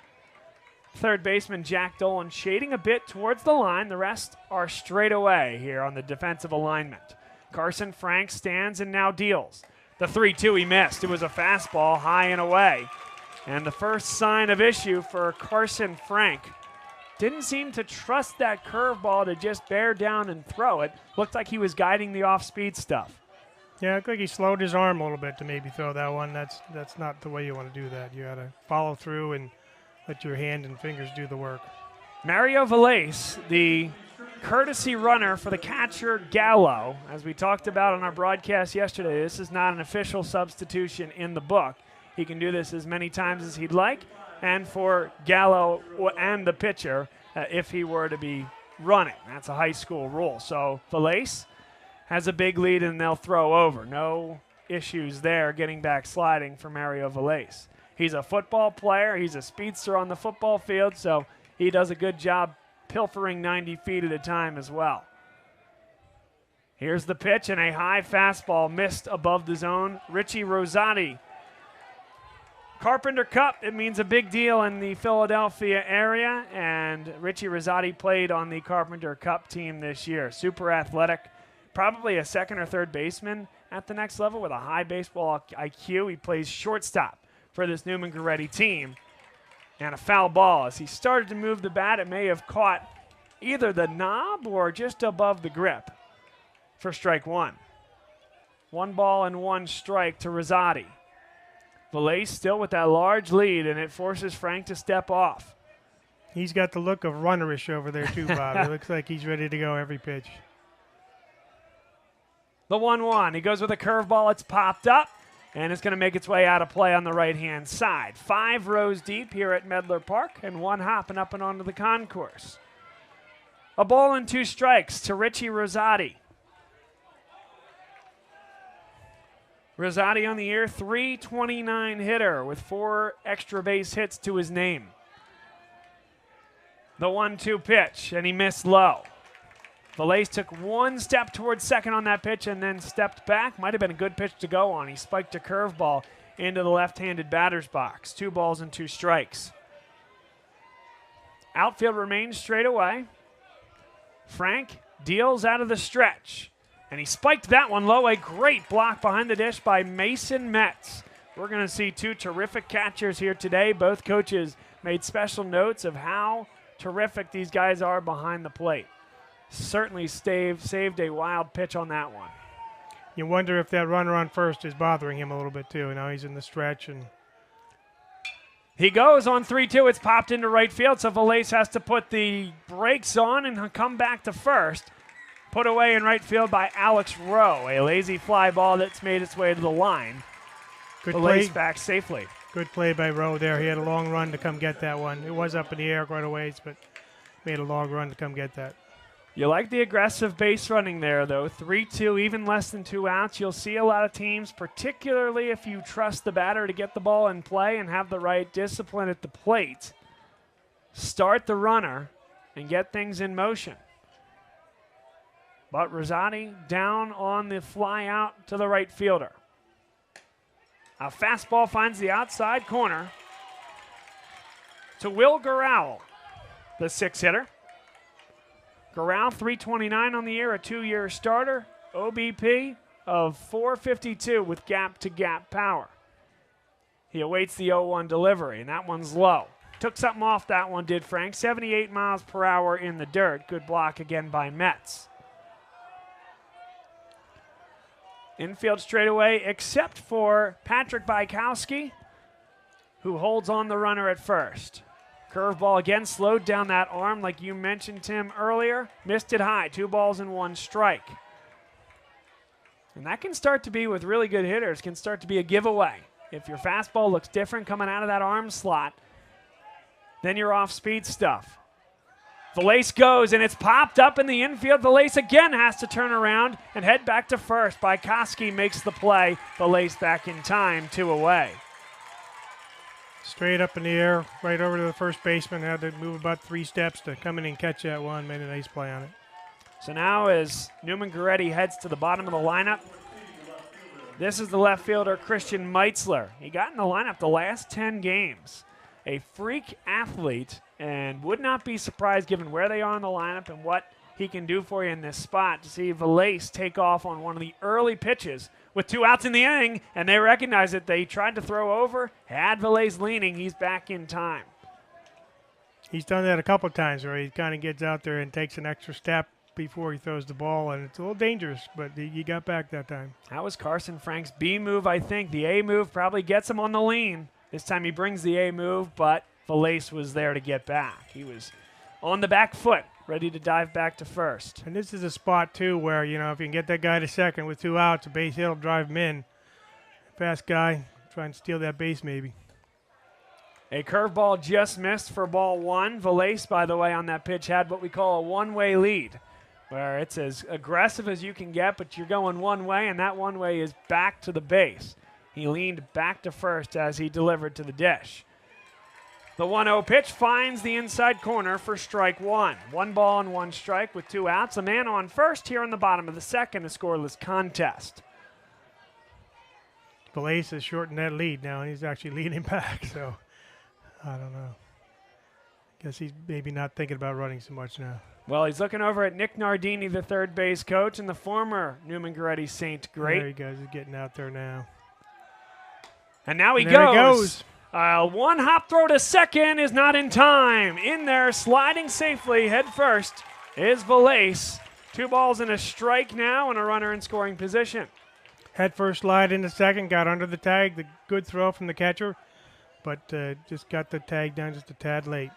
Third baseman Jack Dolan shading a bit towards the line. The rest are straight away here on the defensive alignment. Carson Frank stands and now deals. The 3-2 he missed. It was a fastball high and away. And the first sign of issue for Carson Frank. Didn't seem to trust that curveball to just bear down and throw it. Looked like he was guiding the off-speed stuff. Yeah, it looked like he slowed his arm a little bit to maybe throw that one. That's not the way you want to do that. You got to follow through and let your hand and fingers do the work. Mario Velez, the courtesy runner for the catcher Gallo. As we talked about on our broadcast yesterday, this is not an official substitution in the book. He can do this as many times as he'd like. and for Gallo and the pitcher if he were to be running. That's a high school rule. So Valace has a big lead and they'll throw over. No issues there getting back sliding for Mario Valace. He's a football player. He's a speedster on the football field, so he does a good job pilfering 90 feet at a time as well. Here's the pitch, and a high fastball missed above the zone. Richie Rosati. Carpenter Cup, it means a big deal in the Philadelphia area, and Richie Rosati played on the Carpenter Cup team this year. Super athletic, probably a second or third baseman at the next level with a high baseball IQ. He plays shortstop for this Neumann-Goretti team. And a foul ball. As he started to move the bat, it may have caught either the knob or just above the grip for strike one. 1 ball and 1 strike to Rosati. Valace still with that large lead, and it forces Frank to step off. He's got the look of runnerish over there too, Bob. It looks like he's ready to go every pitch. The 1-1. He goes with a curveball. It's popped up, and it's going to make its way out of play on the right-hand side. 5 rows deep here at Medlar Park, and 1 hopping up and onto the concourse. A ball and 2 strikes to Richie Rosati. Rosati on the year, .329 hitter with 4 extra base hits to his name. The 1-2 pitch, and he missed low. Valace took 1 step towards second on that pitch and then stepped back. Might have been a good pitch to go on. He spiked a curveball into the left-handed batter's box. 2 balls and 2 strikes. Outfield remains straight away. Frank deals out of the stretch. And he spiked that one low. A great block behind the dish by Mason Metz. We're going to see 2 terrific catchers here today. Both coaches made special notes of how terrific these guys are behind the plate. Certainly saved a wild pitch on that one. You wonder if that runner on first is bothering him a little bit too. Now he's in the stretch. And he goes on 3-2. It's popped into right field, so Valace has to put the brakes on and come back to first. Put away in right field by Alex Rowe. A lazy fly ball that's made its way to the line. Good Valace play. back safely. Good play by Rowe there. He had a long run to come get that one. It was up in the air quite a ways, but made a long run to come get that. You like the aggressive base running there, though. 3-2, even less than 2 outs. You'll see a lot of teams, particularly if you trust the batter to get the ball in play and have the right discipline at the plate, start the runner and get things in motion. But Rosati down on the fly out to the right fielder. A fastball finds the outside corner to Will Gural, the 6-hitter. Gural, .329 on the year, a 2-year starter. OBP of .452 with gap-to-gap power. He awaits the 0-1 delivery, and that one's low. Took something off that one, did Frank. 78 miles per hour in the dirt. Good block again by Metz. Infield straightaway, except for Patrick Bykowski, who holds on the runner at first. Curveball again, slowed down that arm like you mentioned, Tim, earlier. Missed it high, 2 balls and 1 strike. And that can start to be, with really good hitters, can start to be a giveaway. If your fastball looks different coming out of that arm slot, then you're off speed stuff. Valace goes, and it's popped up in the infield. Valace again has to turn around and head back to first. Bykowski makes the play. Valace back in time, 2 away. Straight up in the air, right over to the first baseman. Had to move about 3 steps to come in and catch that one. Made a nice play on it. So now as Neumann-Goretti heads to the bottom of the lineup, this is the left fielder, Christian Meitzler. He got in the lineup the last 10 games. A freak athlete, and would not be surprised given where they are in the lineup and what he can do for you in this spot to see Valace take off on one of the early pitches with 2 outs in the inning, and they recognize it. They tried to throw over, had Valace leaning. He's back in time. He's done that a couple of times where he kind of gets out there and takes an extra step before he throws the ball, and it's a little dangerous, but he got back that time. That was Carson Frank's B move, I think. The A move probably gets him on the lean. This time he brings the A move, but Valace was there to get back. He was on the back foot, ready to dive back to first. And this is a spot, too, where, you know, if you can get that guy to second with 2 outs, a base hit will drive him in. Fast guy, try and steal that base maybe. A curveball just missed for ball one. Valais, by the way, on that pitch had what we call a one-way lead, where it's as aggressive as you can get, but you're going one way, and that one way is back to the base. He leaned back to first as he delivered to the dish. The 1-0 pitch finds the inside corner for strike one. 1 ball and 1 strike with 2 outs. A man on first here in the bottom of the second, a scoreless contest. Valais has shortened that lead now, and he's actually leading back, so I don't know. Guess he's maybe not thinking about running so much now. Well, he's looking over at Nick Nardini, the third base coach, and the former Neumann-Goretti Saint great. There he goes. He's getting out there now. And now he there goes. One hop throw to second is not in time. In there, sliding safely, head first, is Valais. 2 balls and a strike now, and a runner in scoring position. Head first slide into second, got under the tag. The good throw from the catcher, but just got the tag down just a tad late.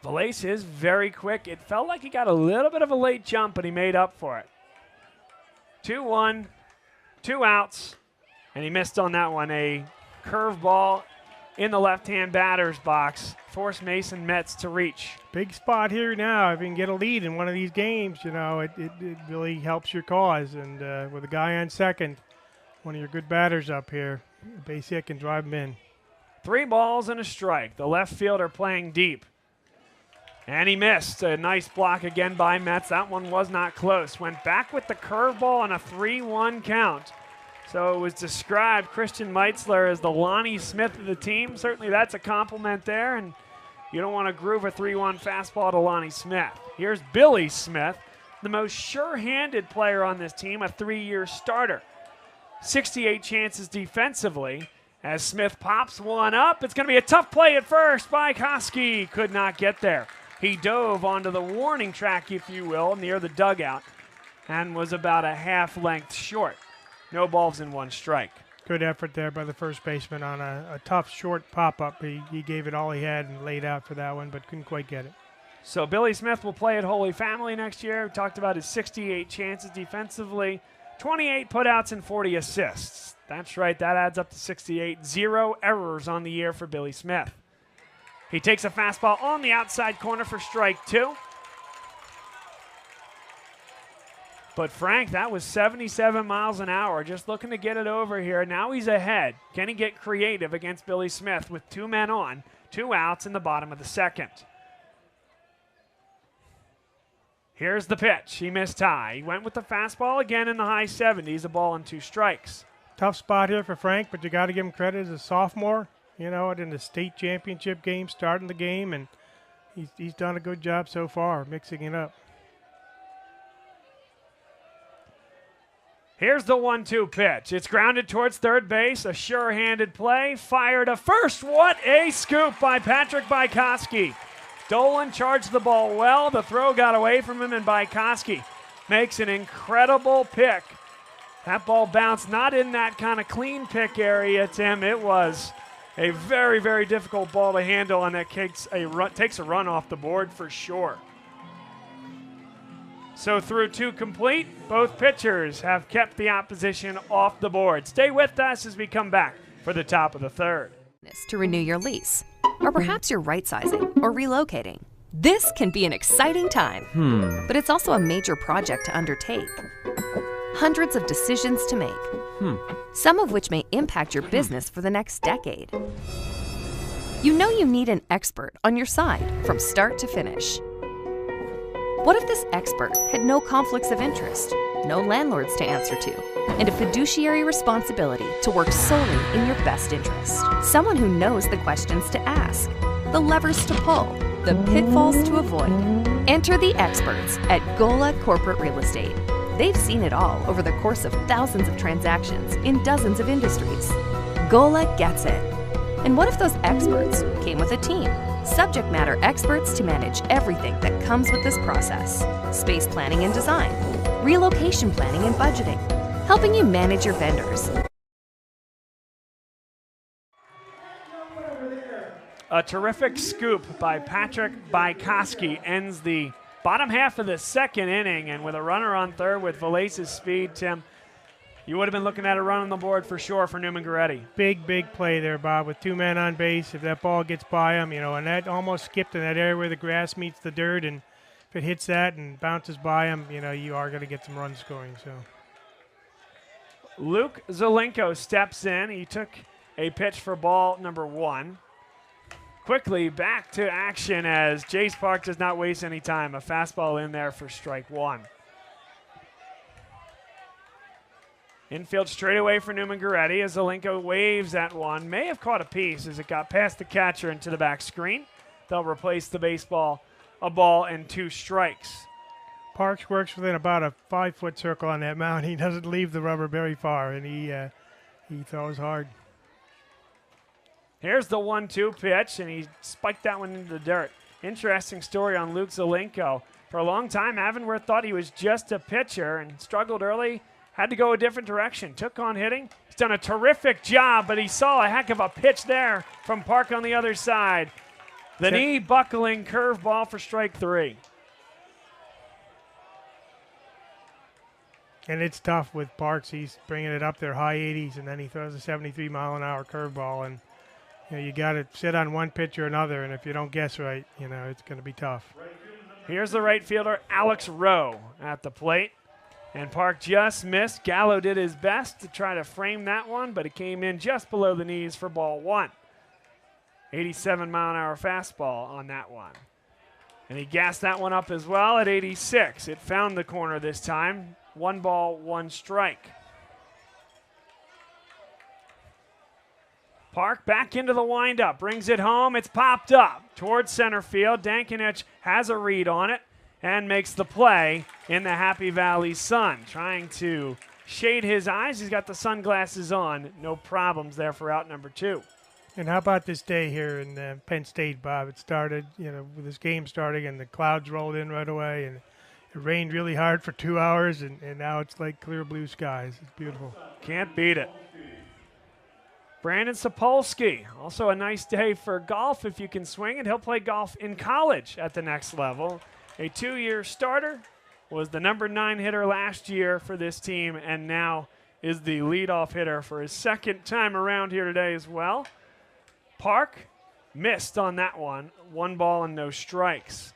Valais is very quick. It felt like he got a little bit of a late jump, but he made up for it. 2-1, 2 outs, and he missed on that one. A curveball in the left-hand batter's box forced Mason Metz to reach. Big spot here now. If you can get a lead in one of these games, you know, it really helps your cause. And with a guy on second, one of your good batters up here, a base hit can drive him in. 3 balls and a strike. The left fielder playing deep. And he missed. A nice block again by Metz. That one was not close. Went back with the curveball on a 3-1 count. So it was described, Christian Meitzler, as the Lonnie Smith of the team. Certainly that's a compliment there, and you don't want to groove a 3-1 fastball to Lonnie Smith. Here's Billy Smith, the most sure-handed player on this team, a 3-year starter. 68 chances defensively. As Smith pops one up, it's going to be a tough play at first by Koski. Could not get there. He dove onto the warning track, if you will, near the dugout, and was about a half length short. No balls and 1 strike. Good effort there by the first baseman on a tough, short pop-up. He gave it all he had and laid out for that one, but couldn't quite get it. So Billy Smith will play at Holy Family next year. We talked about his 68 chances defensively, 28 putouts and 40 assists. That's right, that adds up to 68. 0 errors on the year for Billy Smith. He takes a fastball on the outside corner for strike 2. But Frank, that was 77 miles an hour, just looking to get it over here. Now he's ahead. Can he get creative against Billy Smith with 2 men on, 2 outs in the bottom of the second? Here's the pitch. He missed high. He went with the fastball again in the high 70s, a ball and 2 strikes. Tough spot here for Frank, but you got to give him credit as a sophomore. You know, in the state championship game, starting the game, and he's done a good job so far, mixing it up. Here's the 1-2 pitch. It's grounded towards third base. A sure-handed play. Fired to first. What a scoop by Patrick Bykoski. Dolan charged the ball well. The throw got away from him, and Bykoski makes an incredible pick. That ball bounced not in that kind of clean pick area, Tim. It was a very, very difficult ball to handle, and that takes a run off the board for sure. So through 2 complete, both pitchers have kept the opposition off the board. Stay with us as we come back for the top of the third. To renew your lease, or perhaps you're right-sizing or relocating. This can be an exciting time, but it's also a major project to undertake. Hundreds of decisions to make, some of which may impact your business for the next decade. You know you need an expert on your side from start to finish. What if this expert had no conflicts of interest, no landlords to answer to, and a fiduciary responsibility to work solely in your best interest? Someone who knows the questions to ask, the levers to pull, the pitfalls to avoid. Enter the experts at Gola Corporate Real Estate. They've seen it all over the course of thousands of transactions in dozens of industries. Gola gets it. And what if those experts came with a team? Subject matter experts to manage everything that comes with this process. Space planning and design, relocation planning and budgeting, helping you manage your vendors. A terrific scoop by Patrick Bykoski ends the bottom half of the second inning, and with a runner on third with Valais' speed, Tim, You would have been looking at a run on the board for sure for Neumann-Goretti. Big play there, Bob, with 2 men on base. If that ball gets by him, and that almost skipped in that area where the grass meets the dirt, and if it hits that and bounces by him, you are going to get some run scoring. So Luke Zelenko steps in. He took a pitch for ball number 1. Quickly back to action as Jace Park does not waste any time. A fastball in there for strike 1. Infield straightaway for Neumann-Goretti as Zelenko waves at one. May have caught a piece as it got past the catcher into the back screen. They'll replace the baseball, a ball and 2 strikes. Parks works within about a 5-foot circle on that mound. He doesn't leave the rubber very far, and he throws hard. Here's the 1-2 pitch, and he spiked that one into the dirt. Interesting story on Luke Zelenko. For a long time, Avonworth thought he was just a pitcher and struggled early. Had to go a different direction. Took on hitting. He's done a terrific job, but he saw a heck of a pitch there from Park on the other side. The knee buckling curveball for strike 3. And it's tough with Parks. He's bringing it up there high 80s, and then he throws a 73-mile-an-hour curveball. And you got to sit on one pitch or another, and if you don't guess right, it's going to be tough. Here's the right fielder, Alex Rowe, at the plate. And Park just missed. Gallo did his best to try to frame that one, but it came in just below the knees for ball 1. 87-mile-an-hour fastball on that one. And he gassed that one up as well at 86. It found the corner this time. 1 ball, 1 strike. Park back into the windup, brings it home. It's popped up towards center field. Dankinich has a read on it and makes the play in the Happy Valley sun. Trying to shade his eyes. He's got the sunglasses on. No problems there for out number 2. And how about this day here in Penn State, Bob? It started, with this game starting, and the clouds rolled in right away, and it rained really hard for 2 hours, and now it's like clear blue skies. It's beautiful. Can't beat it. Brandon Sapolsky, also a nice day for golf if you can swing it. He'll play golf in college at the next level. A 2-year starter, was the number 9 hitter last year for this team, and now is the leadoff hitter for his 2nd time around here today as well. Park missed on that one. 1 ball and no strikes.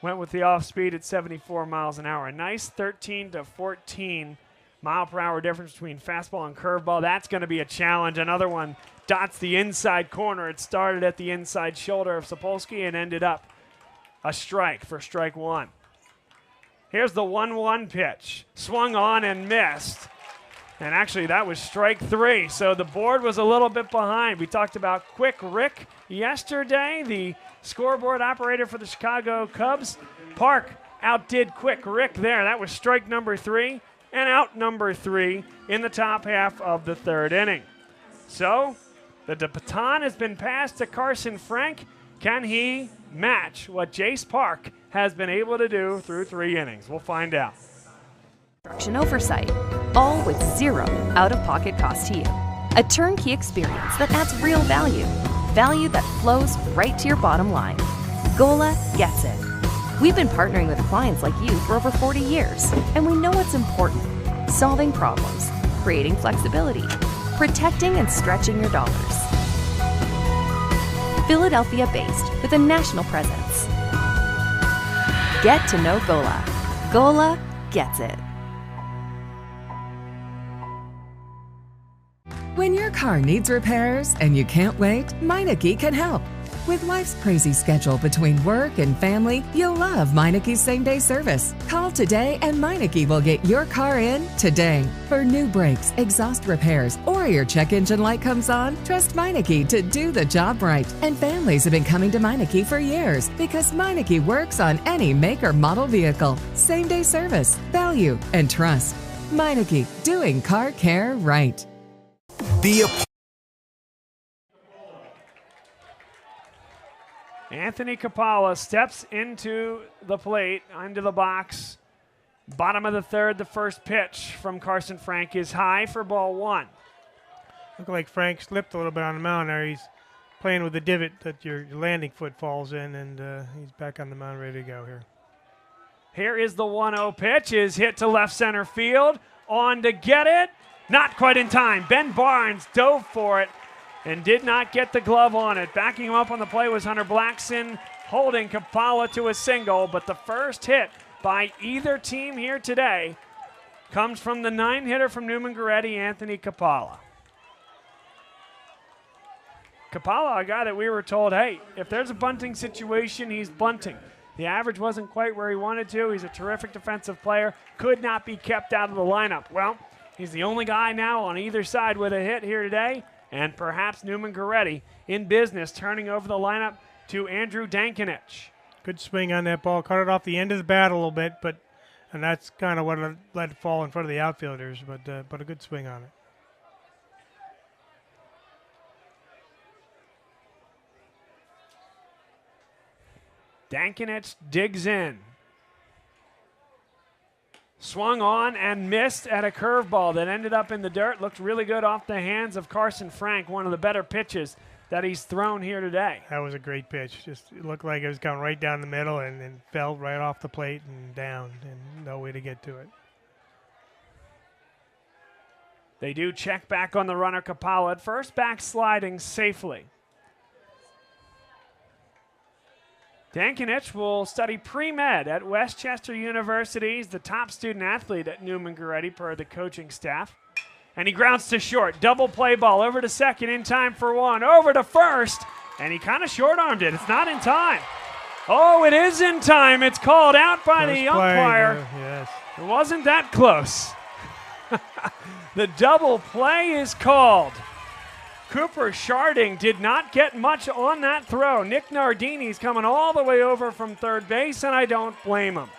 Went with the off speed at 74 miles an hour. A nice 13 to 14 mile per hour difference between fastball and curveball. That's going to be a challenge. Another one dots the inside corner. It started at the inside shoulder of Sapolsky and ended up a strike for strike 1. Here's the 1-1 pitch. Swung on and missed. And actually, that was strike 3. So the board was a little bit behind. We talked about Quick Rick yesterday, the scoreboard operator for the Chicago Cubs. Park outdid Quick Rick there. That was strike number 3 and out number 3 in the top half of the 3rd inning. So the baton has been passed to Carson Frank. Can he match what Jace Park has been able to do through 3 innings? We'll find out. Construction oversight, all with 0 out-of-pocket cost to you. A turnkey experience that adds real value. Value that flows right to your bottom line. Gola gets it. We've been partnering with clients like you for over 40 years, and we know what's important. Solving problems, creating flexibility, protecting and stretching your dollars. Philadelphia-based with a national presence. Get to know Gola. Gola gets it. When your car needs repairs and you can't wait, Meineke can help. With life's crazy schedule between work and family, you'll love Meineke's same-day service. Call today and Meineke will get your car in today. For new brakes, exhaust repairs, or your check engine light comes on, trust Meineke to do the job right. And families have been coming to Meineke for years because Meineke works on any make or model vehicle. Same-day service, value, and trust. Meineke, doing car care right. Be a Anthony Capalla steps into the plate, into the box. Bottom of the 3rd, the first pitch from Carson Frank is high for ball 1. Looked like Frank slipped a little bit on the mound there. He's playing with the divot that your landing foot falls in, and he's back on the mound ready to go here. Here is the 1-0 pitch, is hit to left center field. on to get it. Not quite in time. Ben Barnes dove for it and did not get the glove on it. Backing him up on the play was Hunter Blackson, holding Kapala to a single, but the first hit by either team here today comes from the 9-hitter from Neumann-Goretti, Anthony Kapala. Kapala, a guy that we were told, hey, if there's a bunting situation, he's bunting. The average wasn't quite where he wanted to. He's a terrific defensive player. Could not be kept out of the lineup. Well, he's the only guy now on either side with a hit here today, and perhaps Neumann-Goretti in business, turning over the lineup to Andrew Dankinich. Good swing on that ball. Cut it off the end of the bat a little bit, and that's kind of what let it fall in front of the outfielders, but a good swing on it. Dankinich digs in. Swung on and missed at a curveball that ended up in the dirt. Looked really good off the hands of Carson Frank, one of the better pitches that he's thrown here today. That was a great pitch. Just it looked like it was coming right down the middle and fell right off the plate and down, and no way to get to it. They do check back on the runner, Kapala at first, backsliding safely. Dankinich will study pre-med at Westchester University. He's the top student athlete at Neumann-Goretti per the coaching staff. And he grounds to short. Double play ball over to second in time for one. Over to first. And he kind of short-armed it. It's not in time. Oh, it is in time. It's called out by the umpire. Yes. It wasn't that close. The double play is called. Cooper Sharding did not get much on that throw. Nick Nardini's coming all the way over from third base, and I don't blame him.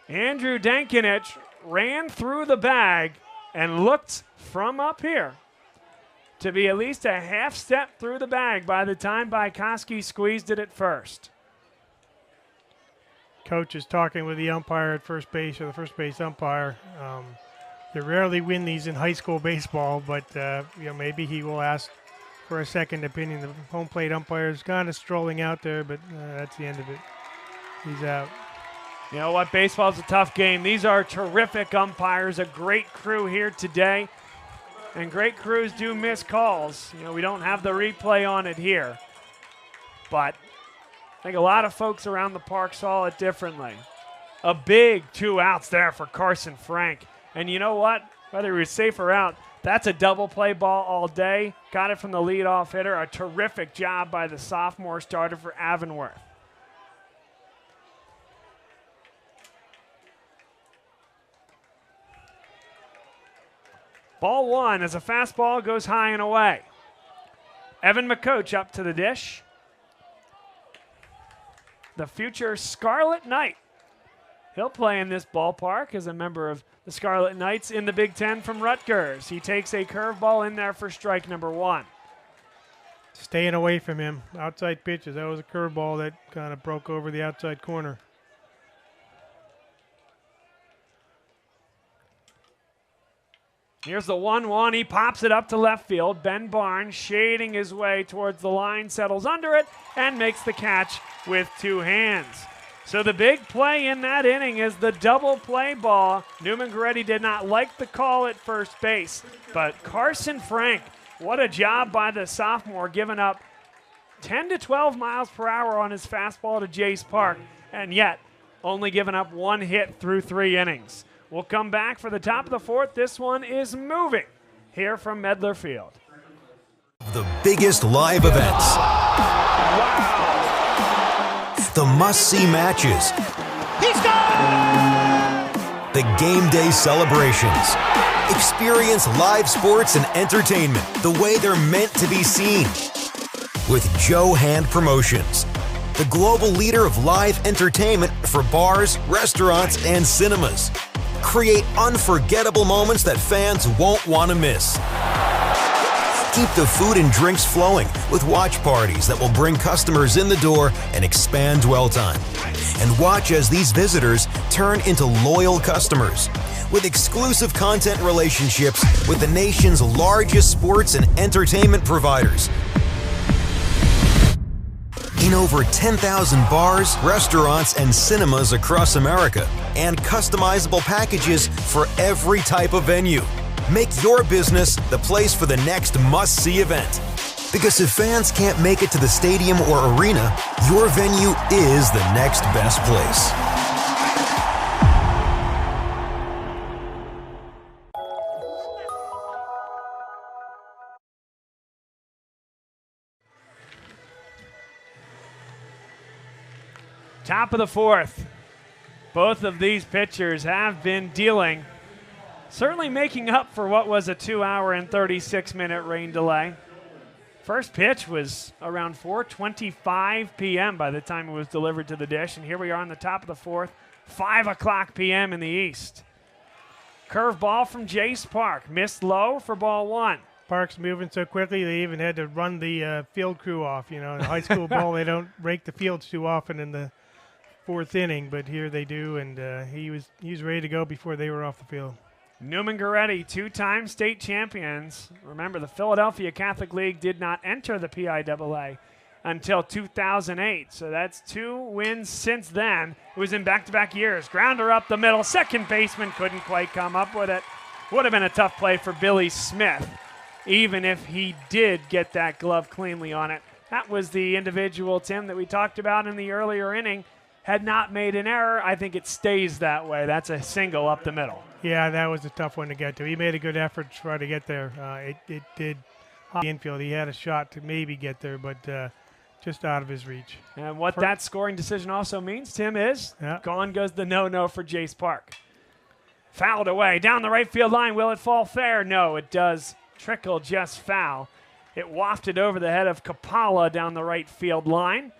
Andrew Dankinich ran through the bag and looked from up here to be at least a half step through the bag by the time Bajkowski squeezed it at first. Coach is talking with the umpire at first base, or the first base umpire. They rarely win these in high school baseball, but maybe he will ask for a second opinion. The home plate umpire is kind of strolling out there, but that's the end of it. He's out. You know what? Baseball's a tough game. These are terrific umpires, a great crew here today, and great crews do miss calls. We don't have the replay on it here, but I think a lot of folks around the park saw it differently. A big 2 outs there for Carson Frank. And you know what? Whether he was safe or out, that's a double play ball all day. Got it from the leadoff hitter. A terrific job by the sophomore starter for Avonworth. Ball one as a fastball goes high and away. Evan McCoach up to the dish. The future Scarlet Knight. He'll play in this ballpark as a member of the Scarlet Knights in the Big Ten from Rutgers. He takes a curveball in there for strike number one. Staying away from him. Outside pitches. That was a curveball that kind of broke over the outside corner. Here's the 1-1. He pops it up to left field. Ben Barnes shading his way towards the line, settles under it, and makes the catch with two hands. So the big play in that inning is the double play ball. Neumann-Goretti did not like the call at first base, but Carson Frank, what a job by the sophomore, giving up 10 to 12 miles per hour on his fastball to Jace Park, and yet only giving up one hit through 3 innings. We'll come back for the top of the fourth. This one is moving here from Medler Field. The biggest live events. The must-see matches. He's gone! The game day celebrations. Experience live sports and entertainment the way they're meant to be seen. With Joe Hand Promotions, the global leader of live entertainment for bars, restaurants, and cinemas. Create unforgettable moments that fans won't want to miss. Keep the food and drinks flowing with watch parties that will bring customers in the door and expand dwell time. And watch as these visitors turn into loyal customers with exclusive content relationships with the nation's largest sports and entertainment providers. in over 10,000 bars, restaurants, and cinemas across America, and customizable packages for every type of venue. Make your business the place for the next must-see event. Because if fans can't make it to the stadium or arena, your venue is the next best place. Top of the fourth. Both of these pitchers have been dealing, certainly making up for what was a 2-hour and 36-minute rain delay. First pitch was around 4:25 p.m. by the time it was delivered to the dish, and here we are on the top of the fourth, 5 o'clock p.m. in the east. Curveball from Jace Park, missed low for ball one. Park's moving so quickly they even had to run the field crew off. You know, in high school ball they don't rake the fields too often in the fourth inning, but here they do, and he was ready to go before they were off the field. Neumann-Goretti, two-time state champions. Remember, the Philadelphia Catholic League did not enter the PIAA until 2008, so that's 2 wins since then. It was in back-to-back years. Grounder up the middle. Second baseman couldn't quite come up with it. Would have been a tough play for Billy Smith, even if he did get that glove cleanly on it. That was the individual, Tim, that we talked about in the earlier inning. Had not made an error. I think it stays that way. That's a single up the middle. Yeah, that was a tough one to get to. He made a good effort to try to get there. It did hot the infield. He had a shot to maybe get there, but just out of his reach. And what that scoring decision also means, Tim, is gone goes the no-no for Jace Park. Fouled away down the right field line. Will it fall fair? No, it does trickle just foul. It wafted over the head of Kapala down the right field line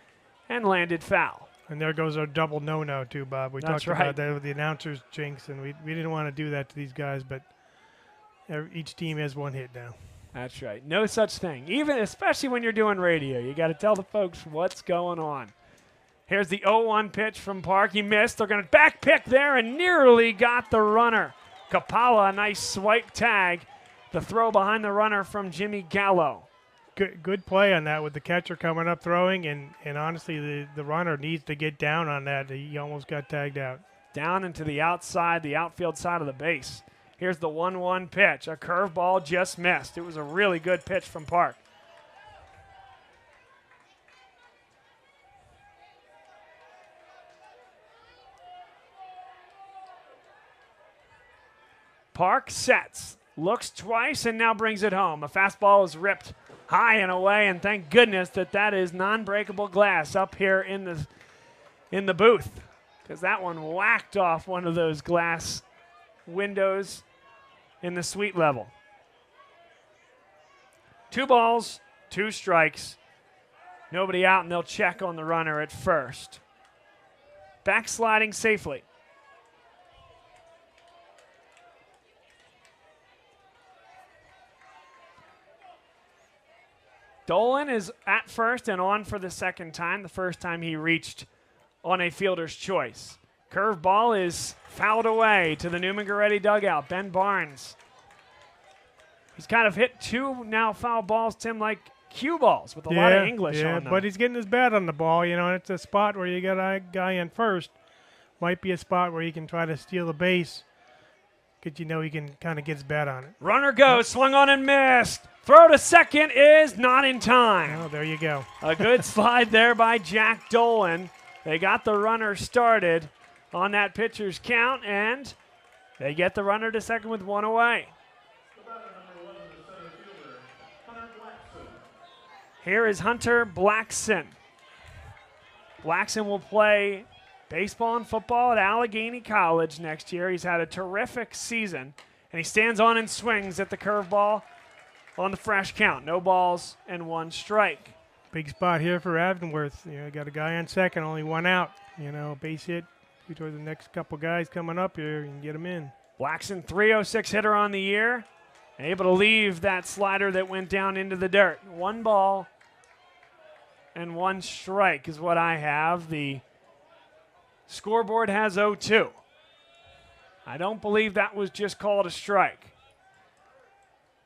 and landed foul. And there goes our double no-no too, Bob. We That's talked about that with the announcers jinx, and we didn't want to do that to these guys, but each team has one hit now. That's right. No such thing. Especially when you're doing radio. You got to tell the folks what's going on. Here's the 0-1 pitch from Park. He missed. They're going to back pick there and nearly got the runner. Kapala, a nice swipe tag. The throw behind the runner from Jimmy Gallo. Good play on that with the catcher coming up throwing, and honestly, the runner needs to get down on that. He almost got tagged out. Down into the outside, the outfield side of the base. Here's the 1-1 pitch. A curveball just missed. It was a really good pitch from Park. Park sets, looks twice, and now brings it home. A fastball is ripped high and away, and thank goodness that is non-breakable glass up here in the booth, because that one whacked off one of those glass windows in the suite level. 2 balls, 2 strikes. Nobody out, and they'll check on the runner at first. Backsliding safely. Dolan is at first and on for the second time, the first time he reached on a fielder's choice. Curveball is fouled away to the Neumann-Goretti dugout. Ben Barnes. He's kind of hit 2 now foul balls, Tim, like cue balls with a lot of English on them. But he's getting his bat on the ball. You know, it's a spot where you got a guy in first. Might be a spot where he can try to steal a base, because you know he can kind of get his bat on it. Runner goes, swung on and missed. Throw to second is not in time. Oh, there you go. A good slide there by Jack Dolan. They got the runner started on that pitcher's count, and they get the runner to second with 1 away. Here is Hunter Blackson. Blackson will play baseball and football at Allegheny College next year. He's had a terrific season, and he stands on and swings at the curveball on the fresh count. No balls and 1 strike. Big spot here for Avonworth. You know, got a guy on second, only 1 out. You know, base hit between the next couple guys coming up here and get him in. Blackson, 306 hitter on the year. Able to leave that slider that went down into the dirt. 1 ball and 1 strike is what I have. The scoreboard has 0-2. I don't believe that was just called a strike.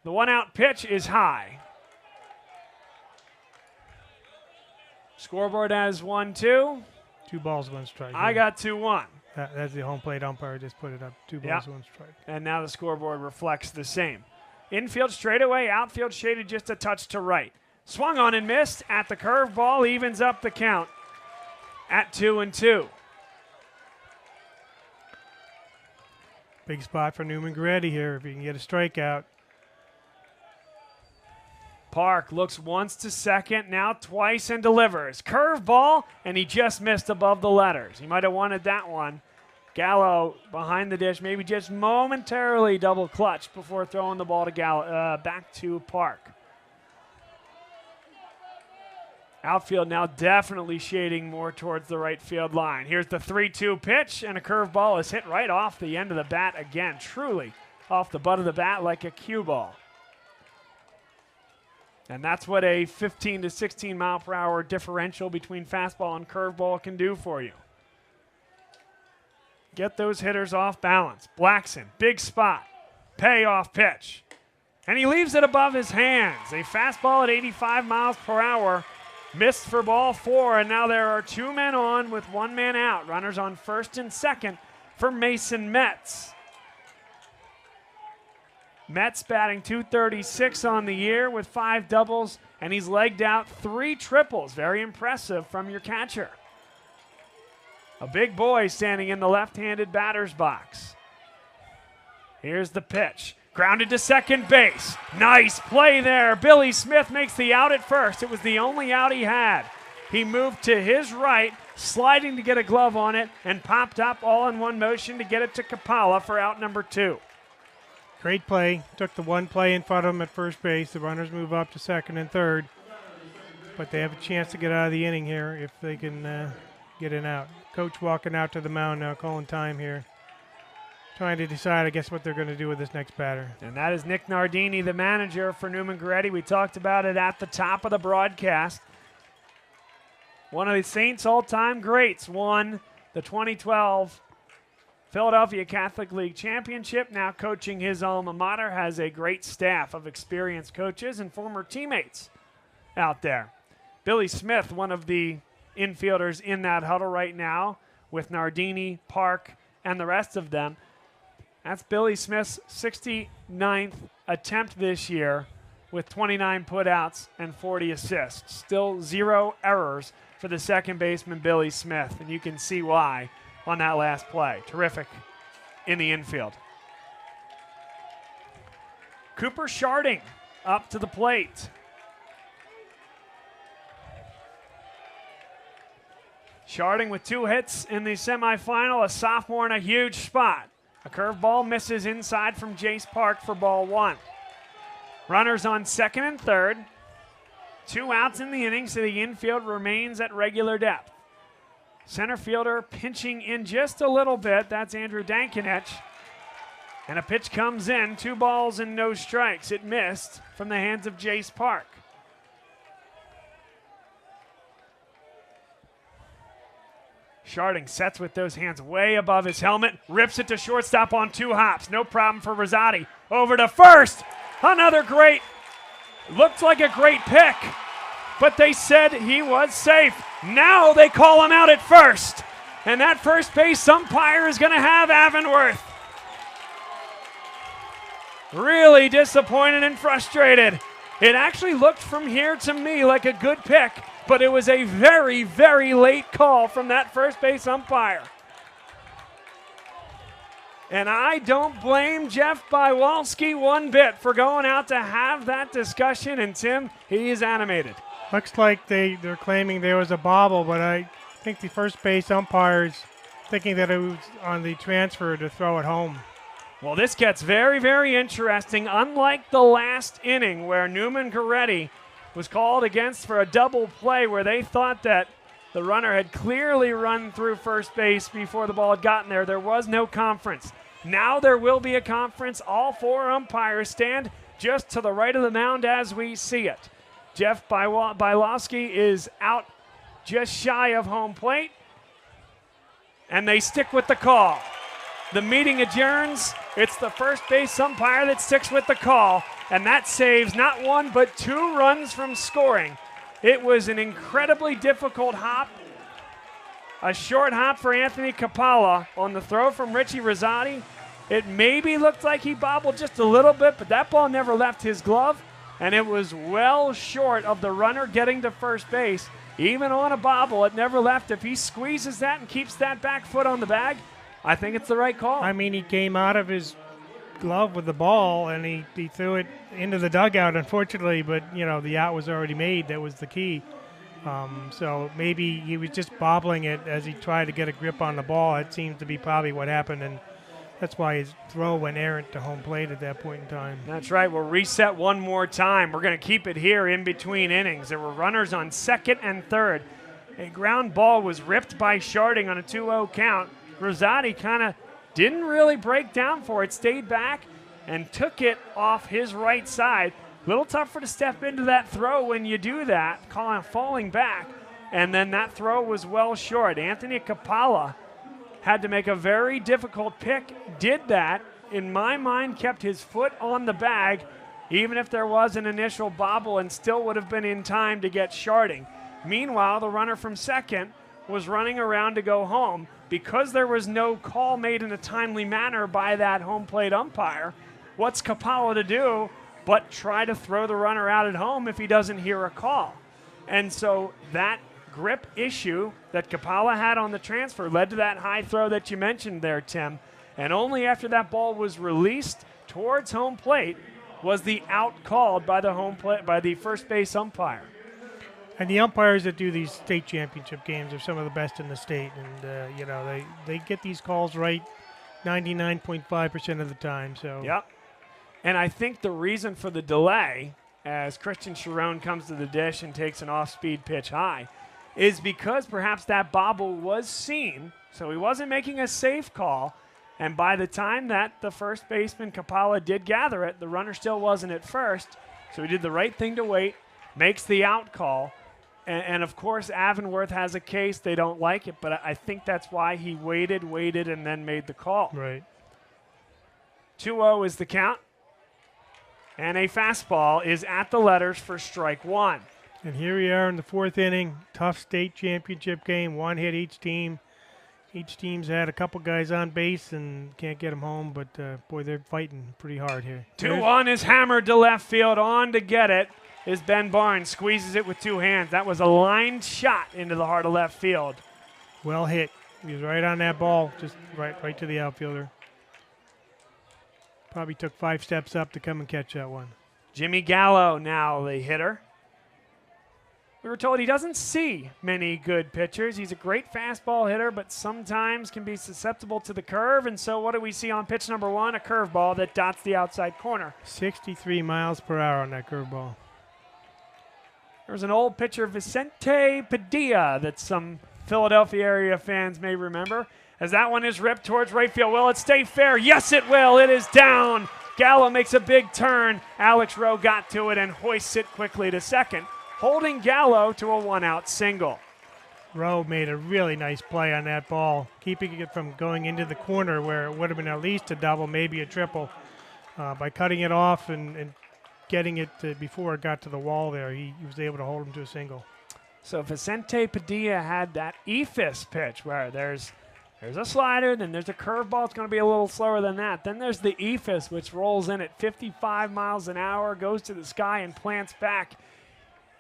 The 1-out pitch is high. Scoreboard has 1-2. 2 balls, 1 strike. I got 2-1. That's the home plate umpire just put it up. 2 balls, 1 strike. And now the scoreboard reflects the same. Infield straightaway, outfield shaded just a touch to right. Swung on and missed at the curveball, evens up the count at 2-2. Big spot for Neumann-Goretti here if he can get a strikeout. Park looks once to second, now twice and delivers. Curveball, and he just missed above the letters. He might have wanted that one. Gallo behind the dish, maybe just momentarily double clutch before throwing the ball to back to Park. Outfield now definitely shading more towards the right field line. Here's the 3-2 pitch, and a curveball is hit right off the end of the bat again, truly off the butt of the bat like a cue ball. And that's what a 15 to 16 mile per hour differential between fastball and curveball can do for you. Get those hitters off balance. Blackson, big spot, payoff pitch. And he leaves it above his hands. A fastball at 85 miles per hour. Missed for ball 4, and now there are 2 men on with 1 man out. Runners on first and second for Mason Metz. Metz batting .236 on the year with 5 doubles, and he's legged out 3 triples. Very impressive from your catcher. A big boy standing in the left-handed batter's box. Here's the pitch. Grounded to second base. Nice play there. Billy Smith makes the out at first. It was the only out he had. He moved to his right, sliding to get a glove on it, and popped up all in one motion to get it to Kapala for out number 2. Great play. Took the 1 play in front of him at first base. The runners move up to second and third. But they have a chance to get out of the inning here if they can get an out. Coach walking out to the mound now, calling time here. Trying to decide, I guess, what they're going to do with this next batter. And that is Nick Nardini, the manager for Neumann-Goretti. We talked about it at the top of the broadcast. One of the Saints' all-time greats won the 2012 Philadelphia Catholic League Championship. Now coaching his alma mater, has a great staff of experienced coaches and former teammates out there. Billy Smith, one of the infielders in that huddle right now with Nardini, Park, and the rest of them. That's Billy Smith's 69th attempt this year with 29 putouts and 40 assists. Still 0 errors for the second baseman, Billy Smith, and you can see why on that last play. Terrific in the infield. Cooper Sharding up to the plate. Sharding with 2 hits in the semifinal, a sophomore in a huge spot. A curveball misses inside from Jace Park for ball 1. Runners on second and third. 2 outs in the inning, so the infield remains at regular depth. Center fielder pinching in just a little bit. That's Andrew Dankinich. And a pitch comes in. 2 balls and no strikes. It missed from the hands of Jace Park. Sharding sets with those hands way above his helmet, rips it to shortstop on 2 hops. No problem for Rosati. Over to first. Another great, looked like a great pick, but they said he was safe. Now they call him out at first, and that first base umpire is going to have Avonworth. Really disappointed and frustrated. It actually looked from here to me like a good pick, but it was a very, very late call from that first base umpire. And I don't blame Jeff Bywalski one bit for going out to have that discussion, and Tim, he is animated. Looks like they're claiming there was a bobble, but I think the first base umpire's thinking that it was on the transfer to throw it home. Well, this gets very, very interesting. Unlike the last inning where Neumann-Goretti was called against for a double play where they thought that the runner had clearly run through first base before the ball had gotten there. There was no conference. Now there will be a conference. All 4 umpires stand just to the right of the mound as we see it. Jeff Bylowski is out just shy of home plate, and they stick with the call. The meeting adjourns. It's the first base umpire that sticks with the call, and that saves not 1 but 2 runs from scoring It was an incredibly difficult hop. A short hop for Anthony Capalla on the throw from Richie Rosati. It maybe looked like he bobbled just a little bit, but that ball never left his glove, and it was well short of the runner getting to first base. Even on a bobble, it never left. If he squeezes that and keeps that back foot on the bag, I think it's the right call. I mean, he came out of his glove with the ball, and he threw it into the dugout, unfortunately, but, you know, the out was already made. That was the key. So maybe he was just bobbling it as he tried to get a grip on the ball. It seems to be probably what happened, and that's why his throw went errant to home plate at that point in time. That's right. We'll reset one more time. We're going to keep it here in between innings. There were runners on second and third. A ground ball was ripped by Sharding on a 2-0 count. Rosati kind of didn't really break down for it, stayed back and took it off his right side. A little tougher to step into that throw when you do that, falling back. And then that throw was well short. Anthony Capalla had to make a very difficult pick, did that, in my mind, kept his foot on the bag, even if there was an initial bobble, and still would have been in time to get Sharding. Meanwhile, the runner from second was running around to go home. Because there was no call made in a timely manner by that home plate umpire, what's Capalla to do but try to throw the runner out at home if he doesn't hear a call? And so that grip issue that Capalla had on the transfer led to that high throw that you mentioned there, Tim. And only after that ball was released towards home plate was the out called by the first base umpire. And the umpires that do these state championship games are some of the best in the state, and you know, they get these calls right 99.5% of the time. So yep. And I think the reason for the delay, as Christian Sharon comes to the dish and takes an off-speed pitch high, is because perhaps that bobble was seen, so he wasn't making a safe call. And by the time that the first baseman Capalla did gather it, the runner still wasn't at first, so he did the right thing to wait, makes the out call. And of course, Avonworth has a case. They don't like it, but I think that's why he waited, and then made the call. Right. 2-0 is the count. And a fastball is at the letters for strike one. And here we are in the fourth inning. Tough state championship game. One hit each team. Each team's had a couple guys on base and can't get them home, but boy, they're fighting pretty hard here. 2-1 is hammered to left field. On to get it is Ben Barnes. Squeezes it with two hands. That was a lined shot into the heart of left field. Well hit. He was right on that ball, just right to the outfielder. Probably took 5 steps up to come and catch that one. Jimmy Gallo now the hitter. We were told he doesn't see many good pitchers. He's a great fastball hitter, but sometimes can be susceptible to the curve. And so what do we see on pitch number one? A curveball that dots the outside corner. 63 miles per hour on that curveball. There's an old pitcher, Vicente Padilla, that some Philadelphia area fans may remember. As that one is ripped towards right field. Will it stay fair? Yes, it will. It is down. Gallo makes a big turn. Alex Rowe got to it and hoists it quickly to second, holding Gallo to a one-out single. Rowe made a really nice play on that ball, keeping it from going into the corner where it would have been at least a double, maybe a triple. By cutting it off and getting it before it got to the wall there, he was able to hold him to a single. So Vicente Padilla had that ephus pitch where there's a slider, then there's a curveball. It's going to be a little slower than that. Then there's the ephus, which rolls in at 55 miles an hour, goes to the sky and plants back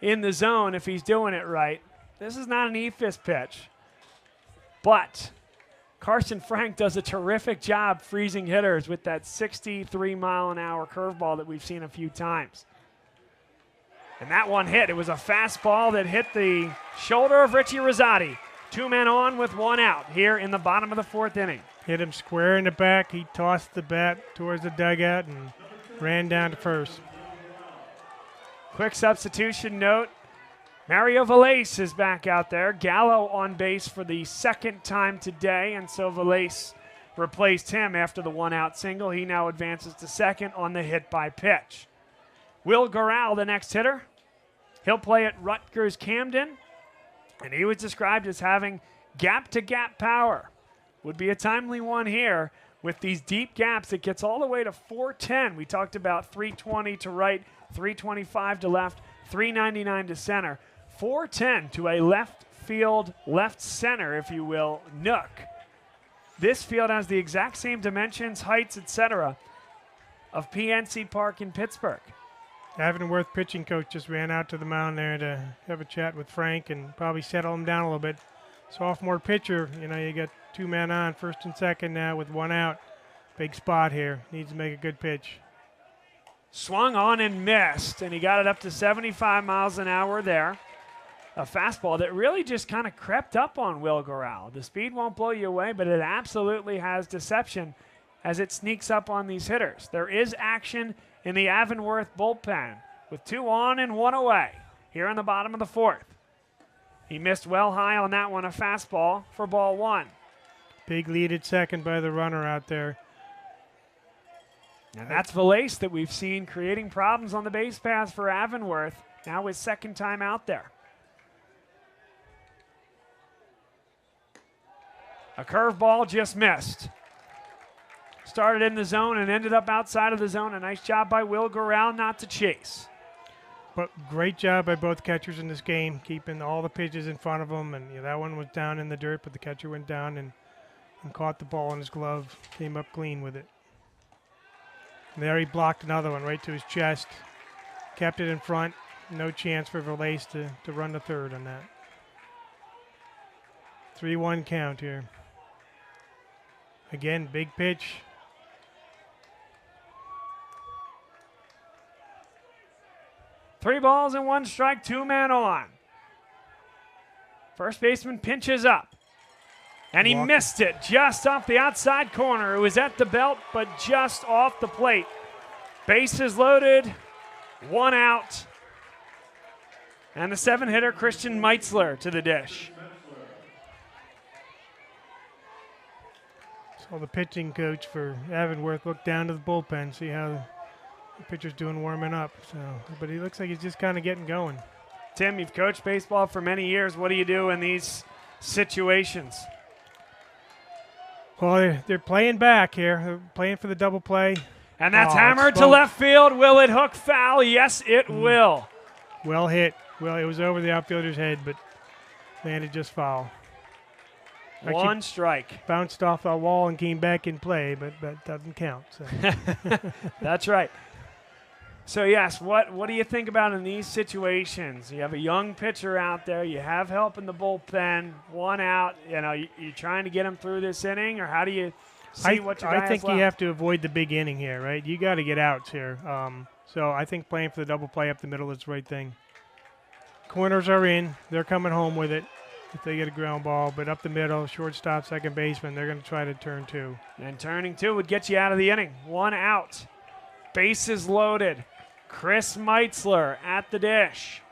in the zone if he's doing it right. This is not an ephus pitch. But Carson Frank does a terrific job freezing hitters with that 63-mile-an-hour curveball that we've seen a few times. And that one hit. It was a fastball that hit the shoulder of Richie Rosati. 2 men on with 1 out here in the bottom of the fourth inning. Hit him square in the back. He tossed the bat towards the dugout and ran down to first. Quick substitution note. Mario Velez is back out there. Gallo on base for the second time today, and so Velez replaced him after the 1-out single. He now advances to second on the hit by pitch. Will Goral, the next hitter. He'll play at Rutgers Camden, and he was described as having gap-to-gap power. Would be a timely one here. With these deep gaps, it gets all the way to 410. We talked about 320 to right, 325 to left, 399 to center. 410 to a left field, left center, if you will, nook. This field has the exact same dimensions, heights, etc. of PNC Park in Pittsburgh. Avonworth pitching coach just ran out to the mound there to have a chat with Frank and probably settle him down a little bit. Sophomore pitcher, you got 2 men on, first and second now with 1 out. Big spot here. Needs to make a good pitch. Swung on and missed, and he got it up to 75 miles an hour there. A fastball that really just kind of crept up on Will Gural. The speed won't blow you away, but it absolutely has deception as it sneaks up on these hitters. There is action in the Avonworth bullpen with 2 on and 1 away here in the bottom of the 4th. He missed well high on that one, a fastball for ball 1. Big lead at second by the runner out there. And that's Valace that we've seen creating problems on the base paths for Avonworth. Now his second time out there. A curveball just missed. Started in the zone and ended up outside of the zone. A nice job by Will Gural not to chase. But great job by both catchers in this game, keeping all the pitches in front of them. And that one was down in the dirt, but the catcher went down and caught the ball in his glove, came up clean with it. And there he blocked another one right to his chest. Kept it in front. No chance for Valace to run the third on that. 3-1 count here. Again, big pitch. Three balls and 1 strike, 2 men on. First baseman pinches up. And he missed it just off the outside corner. It was at the belt, but just off the plate. Bases loaded, 1 out. And the 7-hitter, Christian Meitzler, to the dish. So the pitching coach for Avonworth looked down to the bullpen, see how the pitcher's doing warming up. But he looks like he's just kind of getting going. Tim, you've coached baseball for many years. What do you do in these situations? Well, they're playing back here. They're playing for the double play. And that's hammered to left field. Will it hook foul? Yes, it will. Well hit. Well, it was over the outfielder's head, but landed just foul. Actually, 1 strike. Bounced off the wall and came back in play, but that doesn't count. So. That's right. So, yes, what do you think about in these situations? You have a young pitcher out there. You have help in the bullpen. 1 out. You trying to get him through this inning, or how do you see what your guy I think has left? you have to avoid the big inning here, right? You got to get outs here. So I think playing for the double play up the middle is the right thing. Corners are in. They're coming home with it if they get a ground ball. But up the middle, shortstop, second baseman, they're going to try to turn 2. And turning 2 would get you out of the inning. 1 out. Bases loaded. Chris Meitzler at the dish.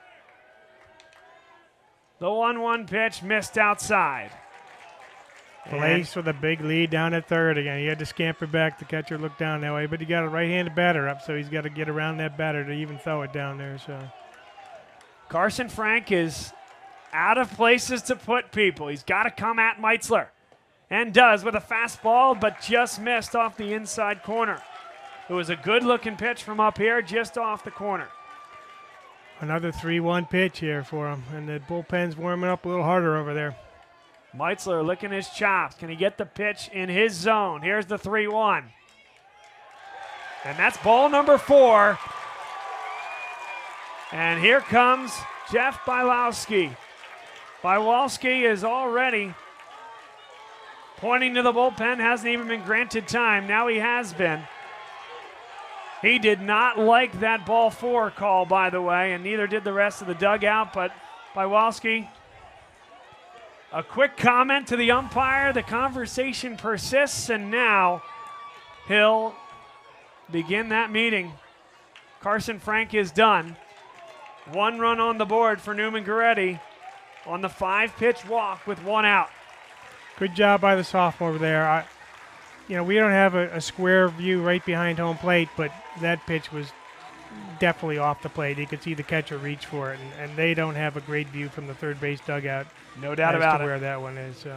The 1-1 pitch missed outside. Valace with a big lead down at third again. He had to scamper back. The catcher looked down that way, but he got a right-handed batter up, so he's got to get around that batter to even throw it down there. So Carson Frank is out of places to put people. He's got to come at Meitzler, and does with a fastball, but just missed off the inside corner. It was a good-looking pitch from up here, just off the corner. Another 3-1 pitch here for him, and the bullpen's warming up a little harder over there. Meitzler licking his chops. Can he get the pitch in his zone? Here's the 3-1. And that's ball number 4. And here comes Jeff Bylowski. Bylowski is already pointing to the bullpen, hasn't even been granted time. Now he has been. He did not like that ball 4 call, by the way, and neither did the rest of the dugout, but Bylowski, a quick comment to the umpire. The conversation persists, and now he'll begin that meeting. Carson Frank is done. 1 run on the board for Neumann-Goretti on the 5-pitch walk with 1 out. Good job by the sophomore there. We don't have a square view right behind home plate, but that pitch was definitely off the plate. You could see the catcher reach for it, and they don't have a great view from the third base dugout. No doubt about it. Where that one is. So,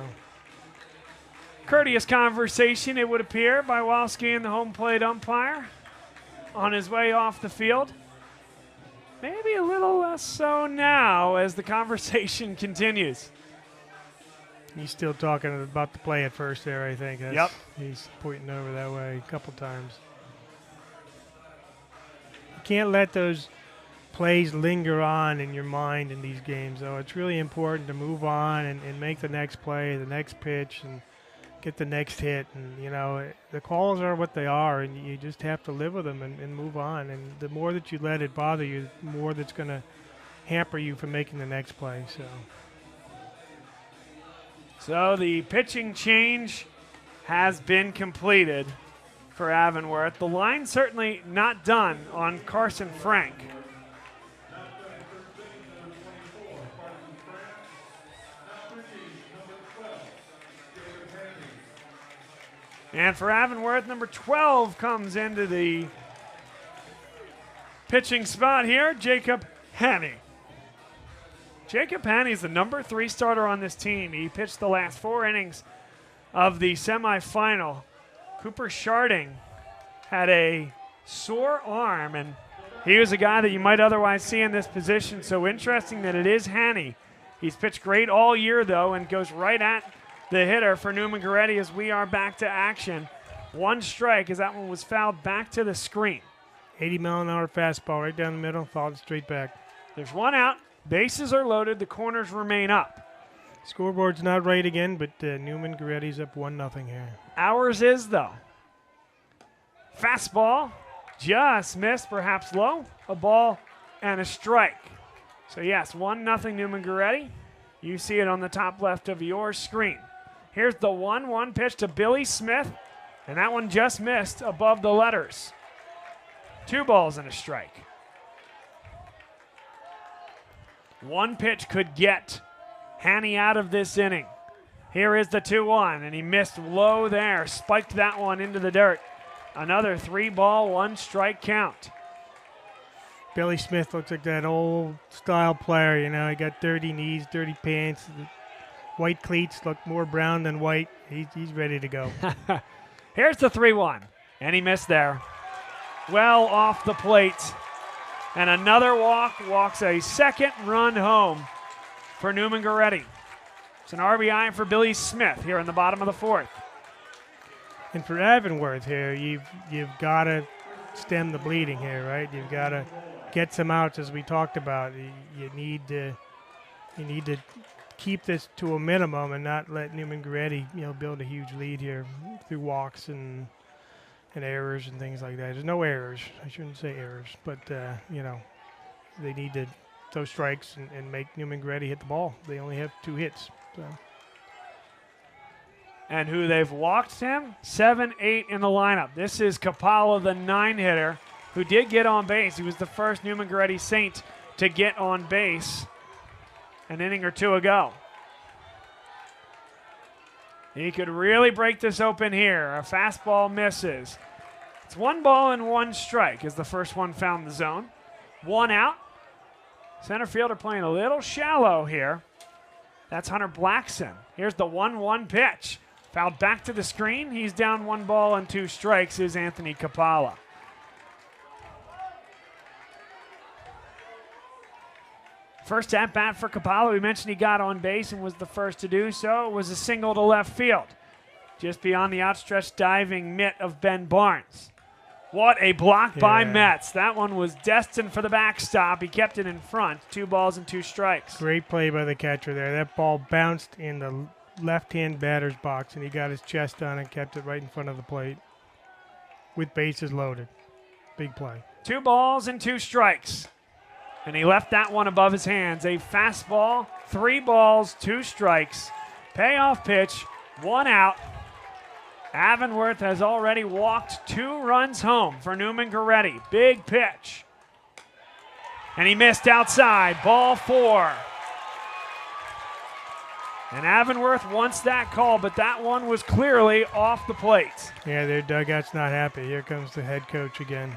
courteous conversation, it would appear, by Walski and the home plate umpire on his way off the field. Maybe a little less so now as the conversation continues. He's still talking about the play at first there, I think. Yep. He's pointing over that way a couple times. You can't let those plays linger on in your mind in these games, though. It's really important to move on and make the next play, the next pitch, and get the next hit. And, you know, the calls are what they are, and you just have to live with them and move on. And the more that you let it bother you, the more that's going to hamper you from making the next play. So the pitching change has been completed for Avonworth. The line certainly not done on Carson Frank. And for Avonworth, number 12 comes into the pitching spot here, Jacob Haney. Jacob Haney is the number 3 starter on this team. He pitched the last 4 innings of the semifinal. Cooper Sharding had a sore arm, and he was a guy that you might otherwise see in this position. So interesting that it is Haney. He's pitched great all year, though, and goes right at the hitter for Neumann-Goretti as we are back to action. 1 strike as that one was fouled back to the screen. 80-mile-an-hour fastball right down the middle, fouled straight back. There's 1 out. Bases are loaded. The corners remain up. Scoreboard's not right again, but Neumann-Goretti's up 1-0 here. Ours is, though. Fastball just missed, perhaps low. A ball and a strike. So, yes, 1-0 Neumann-Goretti. You see it on the top left of your screen. Here's the 1-1 pitch to Billy Smith, and that one just missed above the letters. 2 balls and a strike. 1 pitch could get Haney out of this inning. Here is the 2-1, and he missed low there, spiked that one into the dirt. Another 3-ball, 1-strike count. Billy Smith looks like that old style player, you know. He got dirty knees, dirty pants. The white cleats look more brown than white. He's ready to go. Here's the 3-1, and he missed there. Well off the plate. And another walk, walks a 2nd run home for Neumann-Goretti. It's an RBI for Billy Smith here in the bottom of the 4th. And for Avonworth here, you've got to stem the bleeding here, right? You've got to get some outs, as we talked about. You need to keep this to a minimum and not let Neumann-Goretti, build a huge lead here through walks and errors and things like that. There's no errors. I shouldn't say errors, but they need to throw strikes and make Neumann-Goretti hit the ball. They only have 2 hits. So. And who they've walked him? 7-8 in the lineup. This is Kapala, the 9-hitter, who did get on base. He was the first Neumann-Goretti Saint to get on base an inning or 2 ago. He could really break this open here. A fastball misses. It's 1 ball and 1 strike as the first one found the zone. 1 out. Center fielder playing a little shallow here. That's Hunter Blackson. Here's the 1-1 pitch. Fouled back to the screen. He's down 1 ball and 2 strikes is Anthony Kapala. First at bat for Kapala. We mentioned he got on base and was the first to do so. It was a single to left field, just beyond the outstretched diving mitt of Ben Barnes. What a block by Metz. That one was destined for the backstop. He kept it in front. 2 balls and 2 strikes. Great play by the catcher there. That ball bounced in the left-hand batter's box, and he got his chest on and kept it right in front of the plate with bases loaded. Big play. 2 balls and 2 strikes. And he left that one above his hands. A fastball, 3 balls, 2 strikes. Payoff pitch, 1 out. Avonworth has already walked 2 runs home for Neumann-Goretti. Big pitch. And he missed outside. Ball 4. And Avonworth wants that call, but that one was clearly off the plate. Yeah, their dugout's not happy. Here comes the head coach again.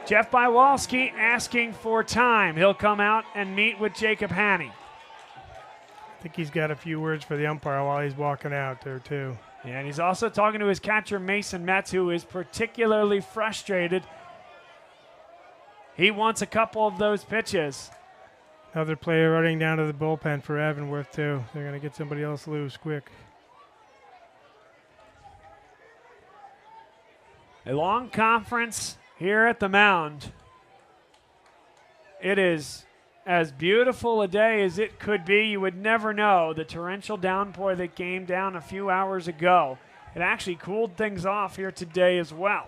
Jeff Bywalski asking for time. He'll come out and meet with Jacob Haney. I think he's got a few words for the umpire while he's walking out there, too. And he's also talking to his catcher, Mason Metz, who is particularly frustrated. He wants a couple of those pitches. Another player running down to the bullpen for Avonworth, too. They're going to get somebody else loose quick. A long conference here at the mound. It is as beautiful a day as it could be. You would never know the torrential downpour that came down a few hours ago. It actually cooled things off here today as well.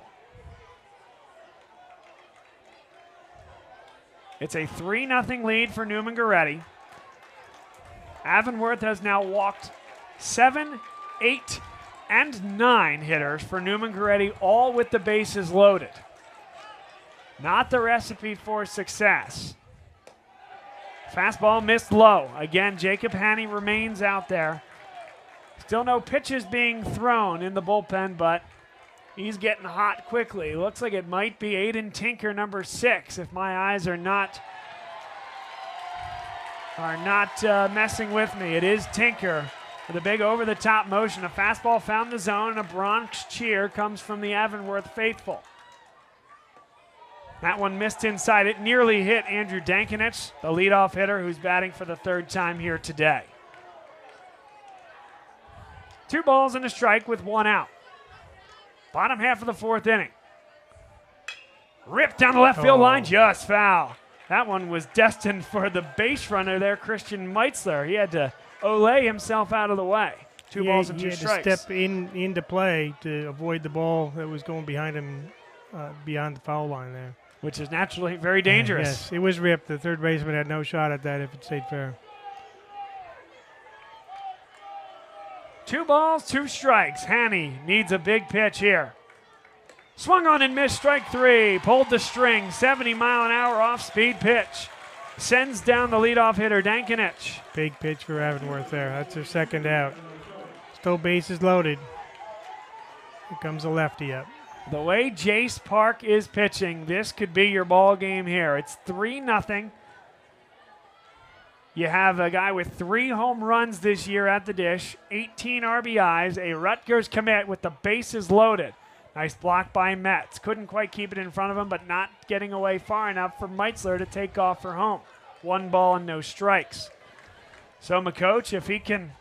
It's a 3-0 lead for Neumann-Goretti. Avonworth has now walked 7, 8, and 9 hitters for Neumann-Goretti, all with the bases loaded. Not the recipe for success. Fastball missed low. Again, Jacob Haney remains out there. Still no pitches being thrown in the bullpen, but he's getting hot quickly. Looks like it might be Aiden Tinker, number 6, if my eyes are not messing with me. It is Tinker with a big over-the-top motion. A fastball found the zone, and a Bronx cheer comes from the Avonworth faithful. That one missed inside. It nearly hit Andrew Dankinich, the leadoff hitter who's batting for the 3rd time here today. 2 balls and a strike with 1 out. Bottom half of the 4th inning. Ripped down the left field line, just foul. That one was destined for the base runner there, Christian Meitzler. He had to Olay himself out of the way. 2 balls and 2 strikes. He had to step into play to avoid the ball that was going behind him, beyond the foul line there. Which is naturally very dangerous. Yes, it was ripped. The third baseman had no shot at that if it stayed fair. 2 balls, 2 strikes. Haney needs a big pitch here. Swung on and missed, strike 3. Pulled the string, 70-mile-an-hour off-speed pitch. Sends down the leadoff hitter, Dankinich. Big pitch for Avonworth there. That's their 2nd out. Still bases loaded. Here comes a lefty up. The way Jace Park is pitching, this could be your ball game here. It's 3-0. You have a guy with 3 home runs this year at the dish, 18 RBIs, a Rutgers commit with the bases loaded. Nice block by Metz. Couldn't quite keep it in front of him, but not getting away far enough for Meitzler to take off for home. 1 ball and no strikes. So McCoach, if he can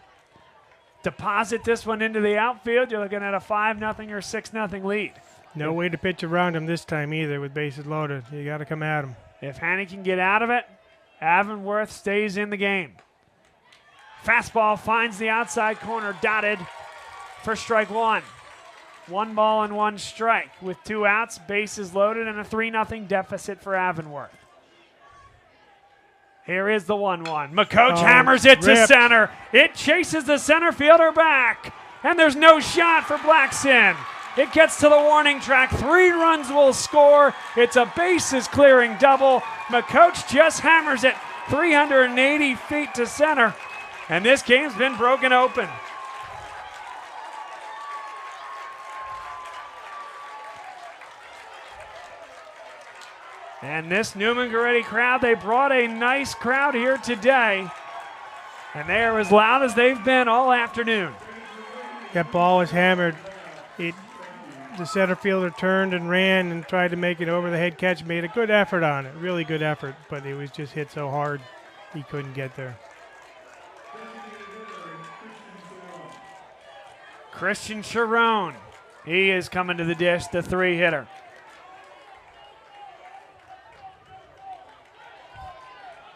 deposit this one into the outfield, you're looking at a 5-0 or 6-0 lead. No way to pitch around him this time either with bases loaded. You got to come at him. If Haney can get out of it, Avonworth stays in the game. Fastball finds the outside corner, dotted for strike 1. 1 ball and 1 strike with 2 outs, bases loaded, and a 3-0 deficit for Avonworth. Here is the 1-1. McCoach hammers it to center. It chases the center fielder back, and there's no shot for Blackson. It gets to the warning track. 3 runs will score. It's a bases clearing double. McCoach just hammers it 380 feet to center, and this game's been broken open. And this Neumann-Goretti crowd, they brought a nice crowd here today, and they are as loud as they've been all afternoon. That ball was hammered. The center fielder turned and ran and tried to make it over the head catch, made a good effort on it, really good effort, but it was just hit so hard he couldn't get there. Christian Sharon, he is coming to the dish, the 3-hitter.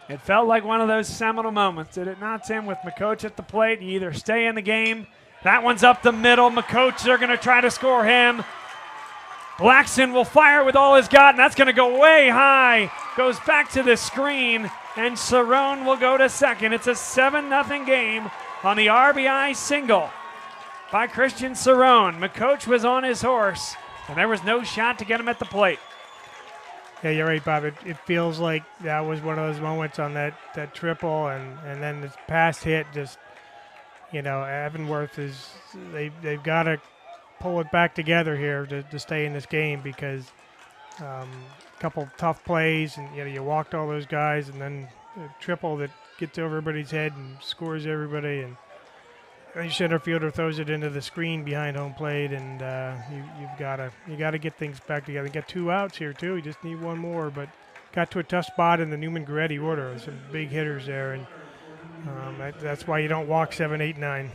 It felt like one of those seminal moments, did it not, Tim? With McCoach at the plate, you either stay in the game. That one's up the middle. McCoach, they're going to try to score him. Blackson will fire with all he's got, and that's going to go way high. Goes back to the screen, and Cerrone will go to second. It's a 7-0 game on the RBI single by Christian Cerrone. McCoach was on his horse, and there was no shot to get him at the plate. Yeah, you're right, Bob. It feels like that was one of those moments on that triple, and then this past hit just, Avonworth they've got to pull it back together here to stay in this game, because a couple tough plays, and you walked all those guys, and then a triple that gets over everybody's head and scores everybody, and a center fielder throws it into the screen behind home plate, and you got to get things back together. You got 2 outs here too. You just need 1 more, but got to a tough spot in the Neumann-Goretti order. There's some big hitters there, and that's why you don't walk 7, 8, 9.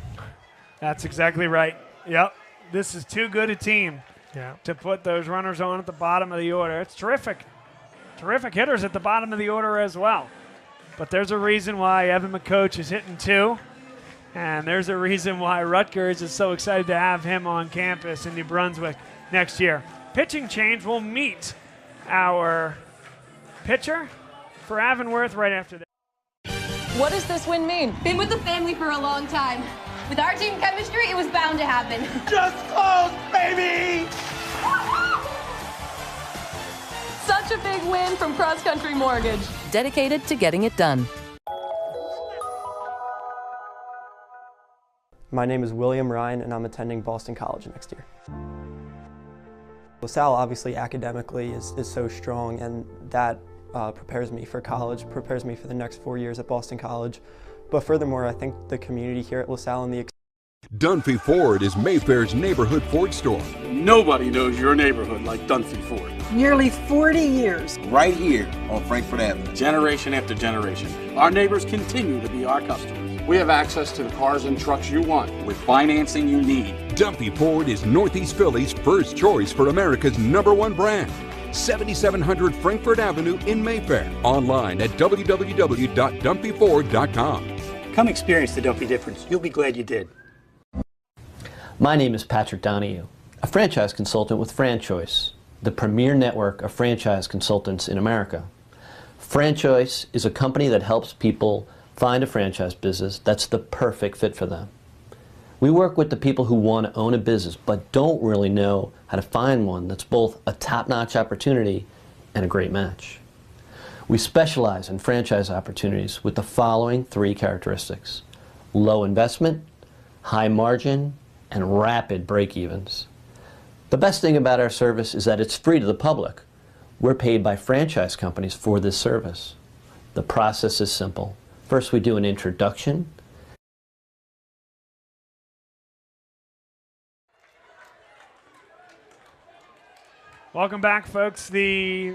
That's exactly right. Yep, this is too good a team Yeah. to put those runners on at the bottom of the order. It's terrific. Terrific hitters at the bottom of the order as well. But there's a reason why Evan McCoach is hitting 2, and there's a reason why Rutgers is so excited to have him on campus in New Brunswick next year. Pitching change will meet our pitcher for Avonworth right after this. What does this win mean? Been with the family for a long time. With our team chemistry, it was bound to happen. Just close, baby! Such a big win from Cross Country Mortgage, dedicated to getting it done. My name is William Ryan, and I'm attending Boston College next year. LaSalle obviously academically is so strong, and that prepares me for college, prepares me for the next 4 years at Boston College. But furthermore, I think the community here at LaSalle and the Dunphy Ford is Mayfair's neighborhood Ford store. Nobody knows your neighborhood like Dunphy Ford. Nearly 40 years. Right here on Frankfurt Avenue. Generation after generation, our neighbors continue to be our customers. We have access to the cars and trucks you want with financing you need. Dunphy Ford is Northeast Philly's first choice for America's #1 brand. 7700 Frankfurt Avenue in Mayfair. Online at www.dunphyford.com. Come experience the Dunphy difference. You'll be glad you did. My name is Patrick Donahue, a franchise consultant with FranChoice, the premier network of franchise consultants in America. FranChoice is a company that helps people find a franchise business that's the perfect fit for them. We work with the people who want to own a business but don't really know how to find one that's both a top-notch opportunity and a great match. We specialize in franchise opportunities with the following 3 characteristics: low investment, high margin, and rapid break-evens. The best thing about our service is that it's free to the public. We're paid by franchise companies for this service. The process is simple. First, we do an introduction. Welcome back, folks. The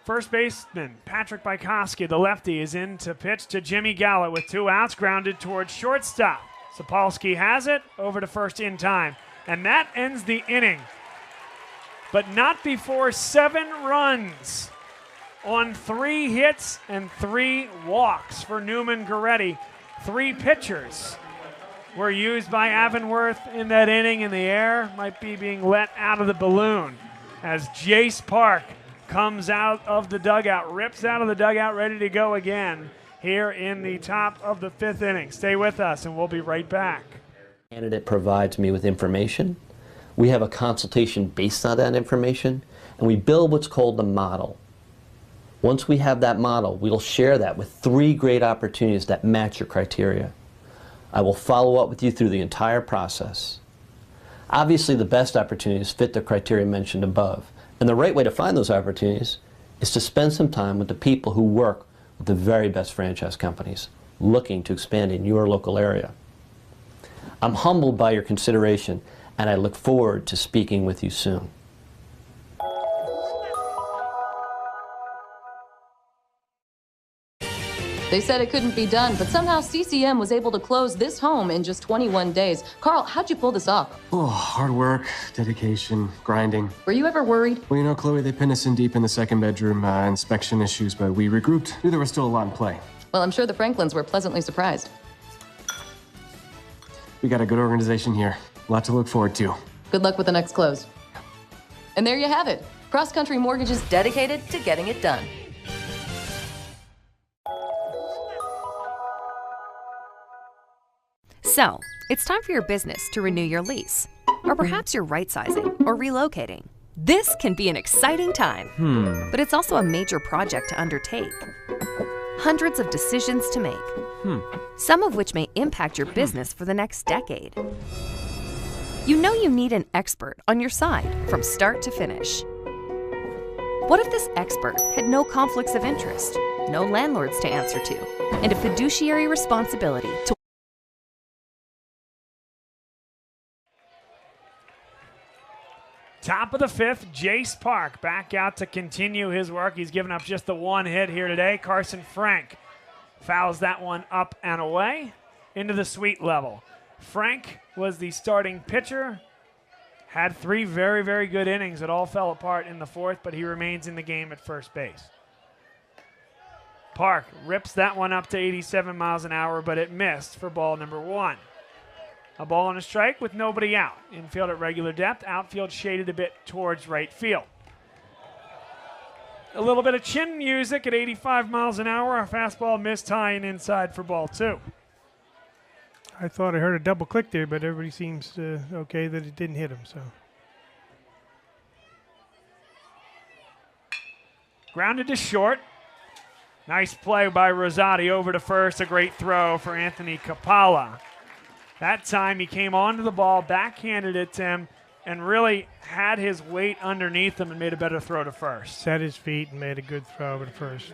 first baseman, Patrick Bykowski, the lefty, is in to pitch to Jimmy Gallo with 2 outs, grounded towards shortstop. Sapolsky has it, over to first in time. And that ends the inning. But not before 7 runs on 3 hits and 3 walks for Neumann-Goretti. 3 pitchers were used by Avonworth in that inning, and the air might be being let out of the balloon as Jace Park comes out of the dugout, rips out of the dugout, ready to go again here in the top of the 5th inning. Stay with us, and we'll be right back. The candidate provides me with information. We have a consultation based on that information, and we build what's called the model. Once we have that model, we'll share that with 3 great opportunities that match your criteria. I will follow up with you through the entire process. Obviously, the best opportunities fit the criteria mentioned above, and the right way to find those opportunities is to spend some time with the people who work with the very best franchise companies looking to expand in your local area. I'm humbled by your consideration, and I look forward to speaking with you soon. They said it couldn't be done, but somehow CCM was able to close this home in just 21 days. Carl, how'd you pull this off? Oh, hard work, dedication, grinding. Were you ever worried? Well, you know, Chloe, they pinned us in deep in the second bedroom, inspection issues, but we regrouped. Knew there was still a lot in play. Well, I'm sure the Franklins were pleasantly surprised. We got a good organization here. A lot to look forward to. Good luck with the next close. And there you have it. Cross Country Mortgage is dedicated to getting it done. So, it's time for your business to renew your lease. Or perhaps you're right-sizing or relocating. This can be an exciting time, but it's also a major project to undertake. Hundreds of decisions to make, some of which may impact your business for the next decade. You know you need an expert on your side from start to finish. What if this expert had no conflicts of interest, no landlords to answer to, and a fiduciary responsibility to Top of the 5th, Jace Park back out to continue his work. He's given up just the one hit here today. Carson Frank fouls that one up and away into the sweet level. Frank was the starting pitcher, had 3 very, very good innings. It all fell apart in the 4th, but he remains in the game at first base. Park rips that one up to 87 miles an hour, but it missed for ball number 1. A ball and a strike with nobody out. Infield at regular depth. Outfield shaded a bit towards right field. A little bit of chin music at 85 miles an hour. A fastball missed high and inside for ball 2. I thought I heard a double click there, but everybody seems okay that it didn't hit him. So grounded to short. Nice play by Rosati over to first. A great throw for Anthony Kapala. That time he came onto the ball, backhanded it to him, and really had his weight underneath him and made a better throw to first. Set his feet and made a good throw over to first.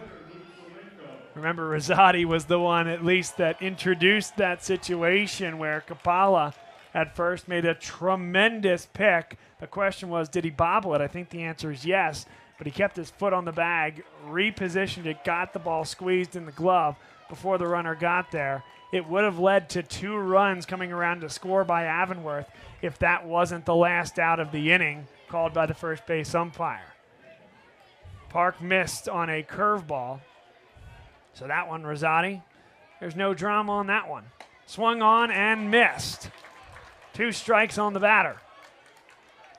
Remember, Rosati was the one at least that introduced that situation where Kapala at first made a tremendous pick. The question was, did he bobble it? I think the answer is yes, but he kept his foot on the bag, repositioned it, got the ball squeezed in the glove before the runner got there. It would have led to 2 runs coming around to score by Avonworth if that wasn't the last out of the inning called by the first base umpire. Park missed on a curveball. So that one, Rosati, there's no drama on that one. Swung on and missed. 2 strikes on the batter.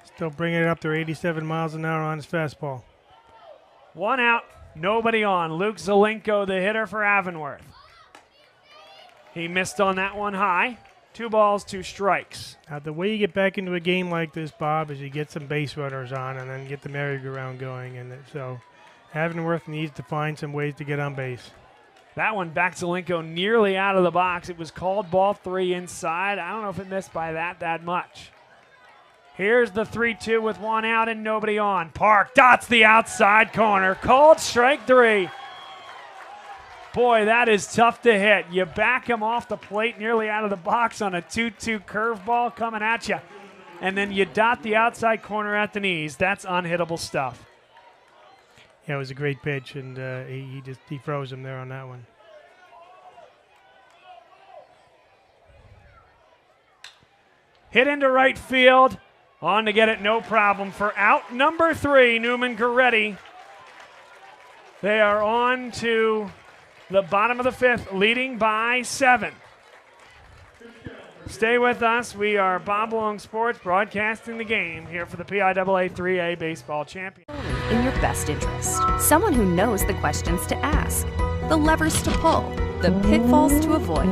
Still bringing it up to 87 miles an hour on his fastball. 1 out, nobody on. Luke Zelenko, the hitter for Avonworth. He missed on that one high. 2 balls, 2 strikes. Now, the way you get back into a game like this, Bob, is you get some base runners on and then get the merry-go-round going. And so Avonworth needs to find some ways to get on base. That one back to Zelenko nearly out of the box. It was called ball 3 inside. I don't know if it missed by that much. Here's the 3-2 with 1 out and nobody on. Park dots the outside corner. Called strike 3. Boy, that is tough to hit. You back him off the plate nearly out of the box on a 2-2 curveball coming at you. And then you dot the outside corner at the knees. That's unhittable stuff. Yeah, it was a great pitch, and he froze him there on that one. Hit into right field. On to get it, no problem. For out number 3, Neumann-Goretti. They are on to the bottom of the 5th, leading by 7. Stay with us. We are Bob Long Sports broadcasting the game here for the PIAA 3A Baseball Champion. In your best interest. Someone who knows the questions to ask, the levers to pull, the pitfalls to avoid.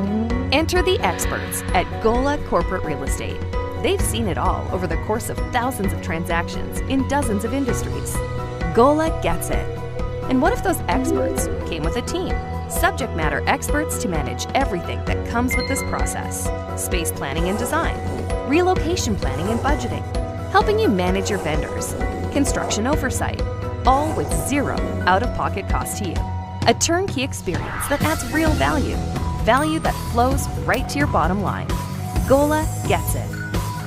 Enter the experts at Gola Corporate Real Estate. They've seen it all over the course of thousands of transactions in dozens of industries. Gola gets it. And what if those experts came with a team? Subject matter experts to manage everything that comes with this process. Space planning and design, relocation planning and budgeting, helping you manage your vendors, construction oversight, all with 0 out-of-pocket cost to you. A turnkey experience that adds real value, value that flows right to your bottom line. Gola gets it.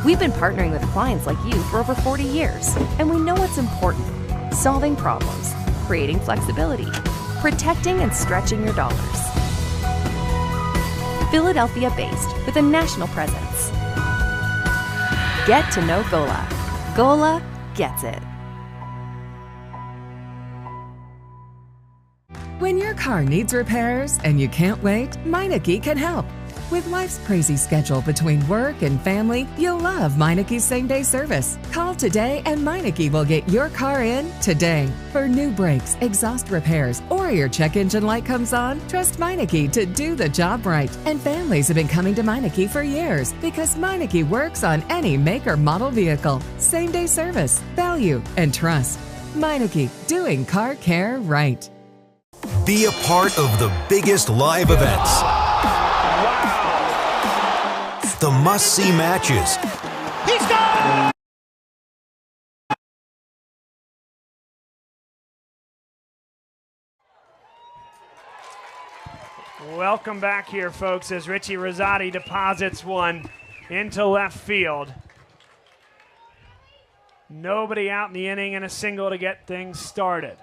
We've been partnering with clients like you for over 40 years, and we know what's important: solving problems, creating flexibility, protecting and stretching your dollars. Philadelphia-based with a national presence. Get to know Gola. Gola gets it. When your car needs repairs and you can't wait, Meineke can help. With life's crazy schedule between work and family, you'll love Meineke's same-day service. Call today and Meineke will get your car in today. For new brakes, exhaust repairs, or your check engine light comes on, trust Meineke to do the job right. And families have been coming to Meineke for years because Meineke works on any make or model vehicle. Same-day service, value, and trust. Meineke, doing car care right. Be a part of the biggest live events. The must-see matches. He's gone! Welcome back here, folks, as Richie Rosati deposits one into left field. Nobody out in the inning and a single to get things started.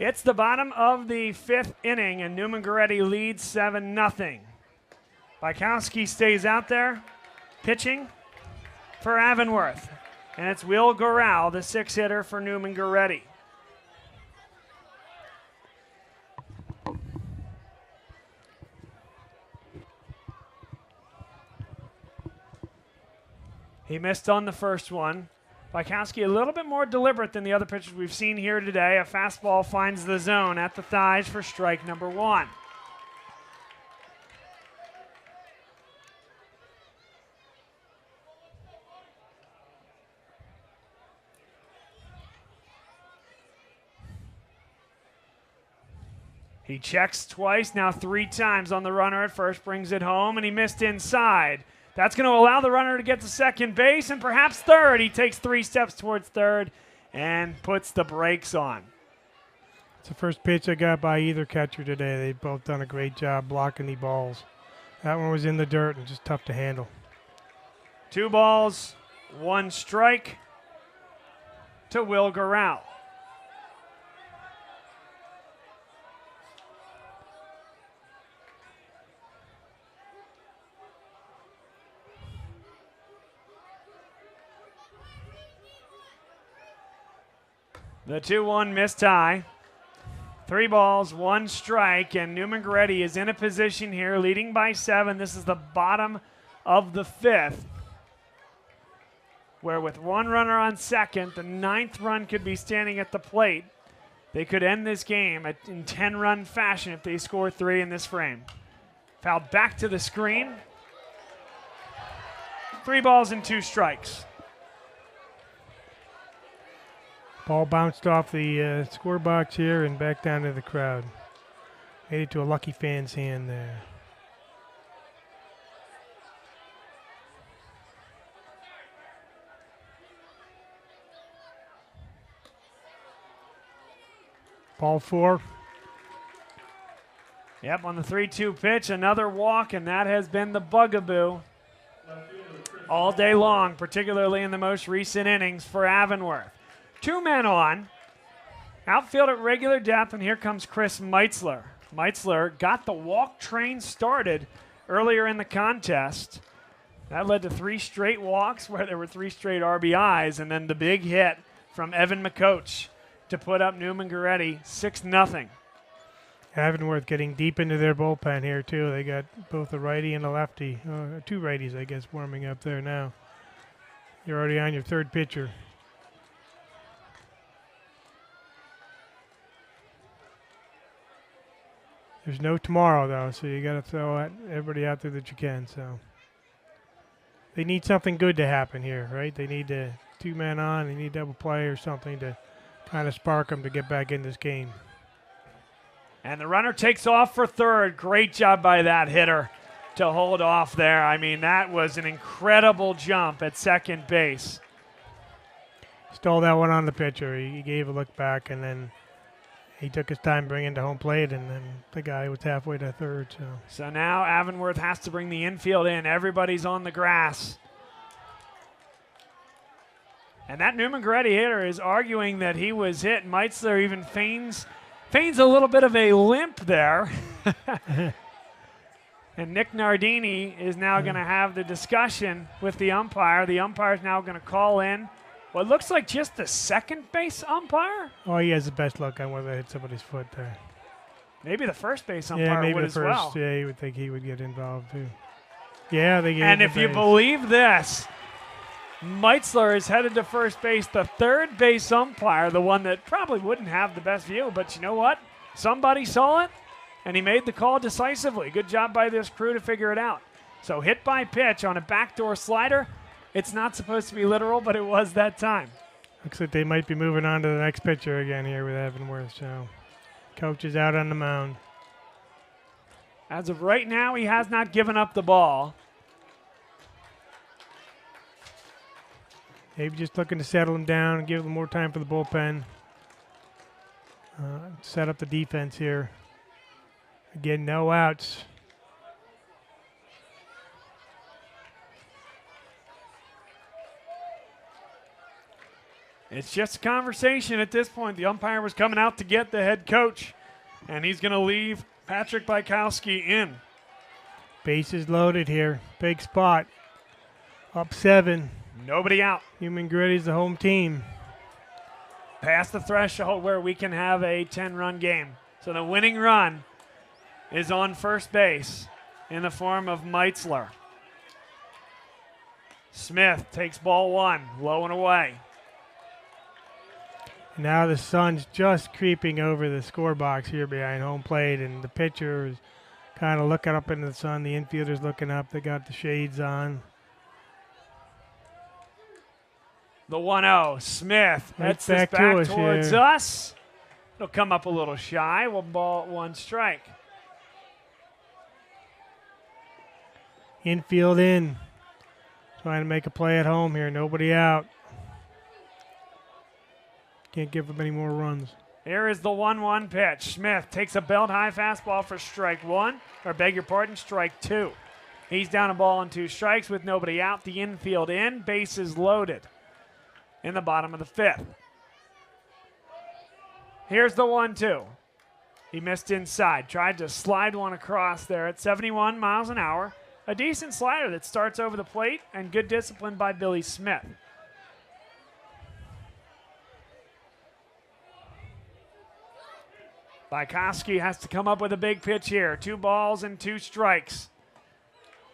It's the bottom of the 5th inning, and Neumann-Goretti leads 7-0. Bykowski stays out there, pitching for Avonworth. And it's Will Goral, the 6-hitter for Neumann-Goretti. He missed on the first one. Bykowski a little bit more deliberate than the other pitchers we've seen here today. A fastball finds the zone at the thighs for strike number 1. He checks twice, now 3 times on the runner at first, brings it home, and he missed inside. That's going to allow the runner to get to second base and perhaps third. He takes 3 steps towards third and puts the brakes on. It's the first pitch I got by either catcher today. They've both done a great job blocking the balls. That one was in the dirt and just tough to handle. 2 balls, 1 strike to Will Goral. The 2-1 missed tie. 3 balls, 1 strike, and Neumann-Goretti is in a position here, leading by 7. This is the bottom of the 5th, where with 1 runner on second, the 9th run could be standing at the plate. They could end this game in 10-run fashion if they score 3 in this frame. Foul back to the screen. 3 balls and 2 strikes. Ball bounced off the score box here and back down to the crowd. Made it to a lucky fan's hand there. Ball 4. Yep, on the 3-2 pitch, another walk, and that has been the bugaboo all day long, particularly in the most recent innings for Avonworth. 2 men on. Outfield at regular depth, and here comes Chris Meitzler. Meitzler got the walk train started earlier in the contest. That led to 3 straight walks where there were 3 straight RBIs, and then the big hit from Evan McCoach to put up Neumann-Goretti 6-0. Avonworth getting deep into their bullpen here, too. They got both a righty and a lefty. 2 righties, I guess, warming up there now. You're already on your 3rd pitcher. There's no tomorrow, though, so you got to throw at everybody out there that you can. So they need something good to happen here, right? They need 2 men on. They need double play or something to kind of spark them to get back in this game. And the runner takes off for third. Great job by that hitter to hold off there. I mean, that was an incredible jump at second base. Stole that one on the pitcher. He gave a look back, and then he took his time bringing to home plate, and then the guy was halfway to third. So now Avonworth has to bring the infield in. Everybody's on the grass. And that Neumann-Goretti hitter is arguing that he was hit. Meitzler even feigns a little bit of a limp there. And Nick Nardini is now going to have the discussion with the umpire. The umpire is now going to call in what looks like just the second base umpire. Oh, he has the best luck on whether it hit somebody's foot there. Maybe the first base umpire would as well. Yeah, you would think he would get involved too. Yeah, they gave And him if the you base. believe this, Meitzler is headed to first base, the third base umpire, the one that probably wouldn't have the best view, but you know what? Somebody saw it, and he made the call decisively. Good job by this crew to figure it out. So hit by pitch on a backdoor slider. It's not supposed to be literal, but it was that time. Looks like they might be moving on to the next pitcher again here with Avonworth. So coach is out on the mound. As of right now, he has not given up the ball. Maybe just looking to settle them down and give them more time for the bullpen. Set up the defense here. Again, no outs. It's just a conversation at this point. The umpire was coming out to get the head coach, and he's going to leave Patrick Bykowski in. Bases loaded here. Big spot. Up 7. Nobody out. Neumann-Goretti's the home team. Past the threshold where we can have a 10-run game. So the winning run is on first base in the form of Meitzler. Smith takes ball 1, low and away. Now the sun's just creeping over the score box here behind home plate, and the pitcher is kind of looking up into the sun. The infielder's looking up. They got the shades on. The 1-0. Smith heads this back back to us towards here. us. It'll come up a little shy. 1 ball, 1 strike. Infield in. Trying to make a play at home here. Nobody out. Can't give them any more runs. Here is the 1-1 pitch. Smith takes a belt-high fastball for strike 1, or beg your pardon, strike 2. He's down a ball and 2 strikes with nobody out. The infield in, bases loaded in the bottom of the 5th. Here's the 1-2. He missed inside. Tried to slide one across there at 71 miles an hour. A decent slider that starts over the plate, and good discipline by Billy Smith. Bykowski has to come up with a big pitch here. 2 balls and 2 strikes.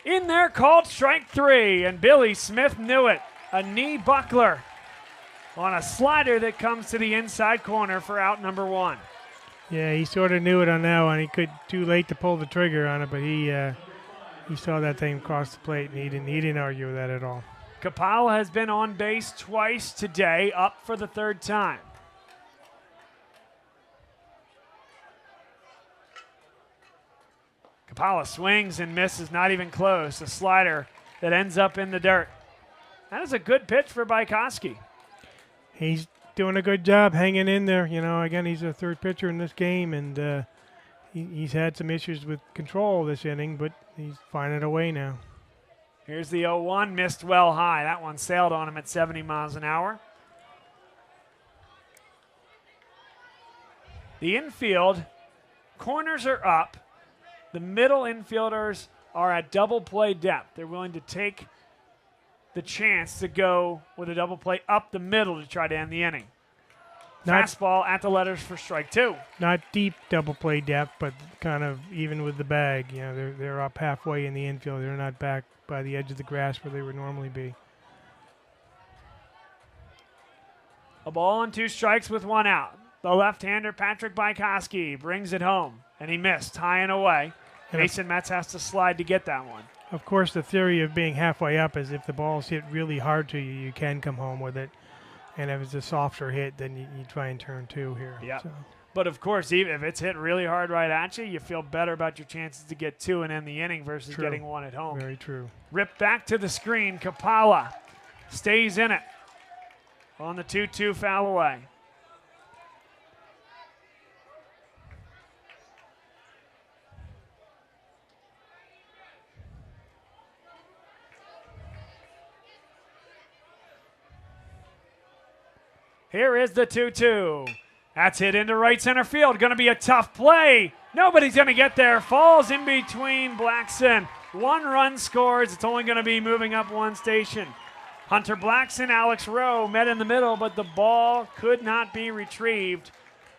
In there, called strike 3, and Billy Smith knew it. A knee buckler on a slider that comes to the inside corner for out number 1. Yeah, he sort of knew it on that one. He could too late to pull the trigger on it, but he saw that thing cross the plate, and he didn't argue with that at all. Kapala has been on base twice today, up for the 3rd time. Kapala swings and misses, not even close. A slider that ends up in the dirt. That is a good pitch for Bykowski. He's doing a good job hanging in there. You know, again, he's a 3rd pitcher in this game, and he's had some issues with control this inning, but he's finding a way now. Here's the 0-1, missed well high. That one sailed on him at 70 miles an hour. The infield, corners are up. The middle infielders are at double play depth. They're willing to take the chance to go with a double play up the middle to try to end the inning. Fastball at the letters for strike 2. Not deep double play depth, but kind of even with the bag. You know, they're up halfway in the infield. They're not back by the edge of the grass where they would normally be. A ball and 2 strikes with 1 out. The left-hander Patrick Bykowski brings it home, and he missed high and away. Mason Metz has to slide to get that one. Of course, the theory of being halfway up is if the ball's hit really hard to you, you can come home with it. And if it's a softer hit, then you try and turn 2 here. Yeah. So. But, of course, even if it's hit really hard right at you, you feel better about your chances to get 2 and end the inning versus getting 1 at home. Very true. Ripped back to the screen. Kapala stays in it on the 2-2 foul away. Here is the 2-2. That's hit into right center field. Going to be a tough play. Nobody's going to get there. Falls in between Blackson. 1 run scores. It's only going to be moving up 1 station. Hunter Blackson, Alex Rowe met in the middle, but the ball could not be retrieved.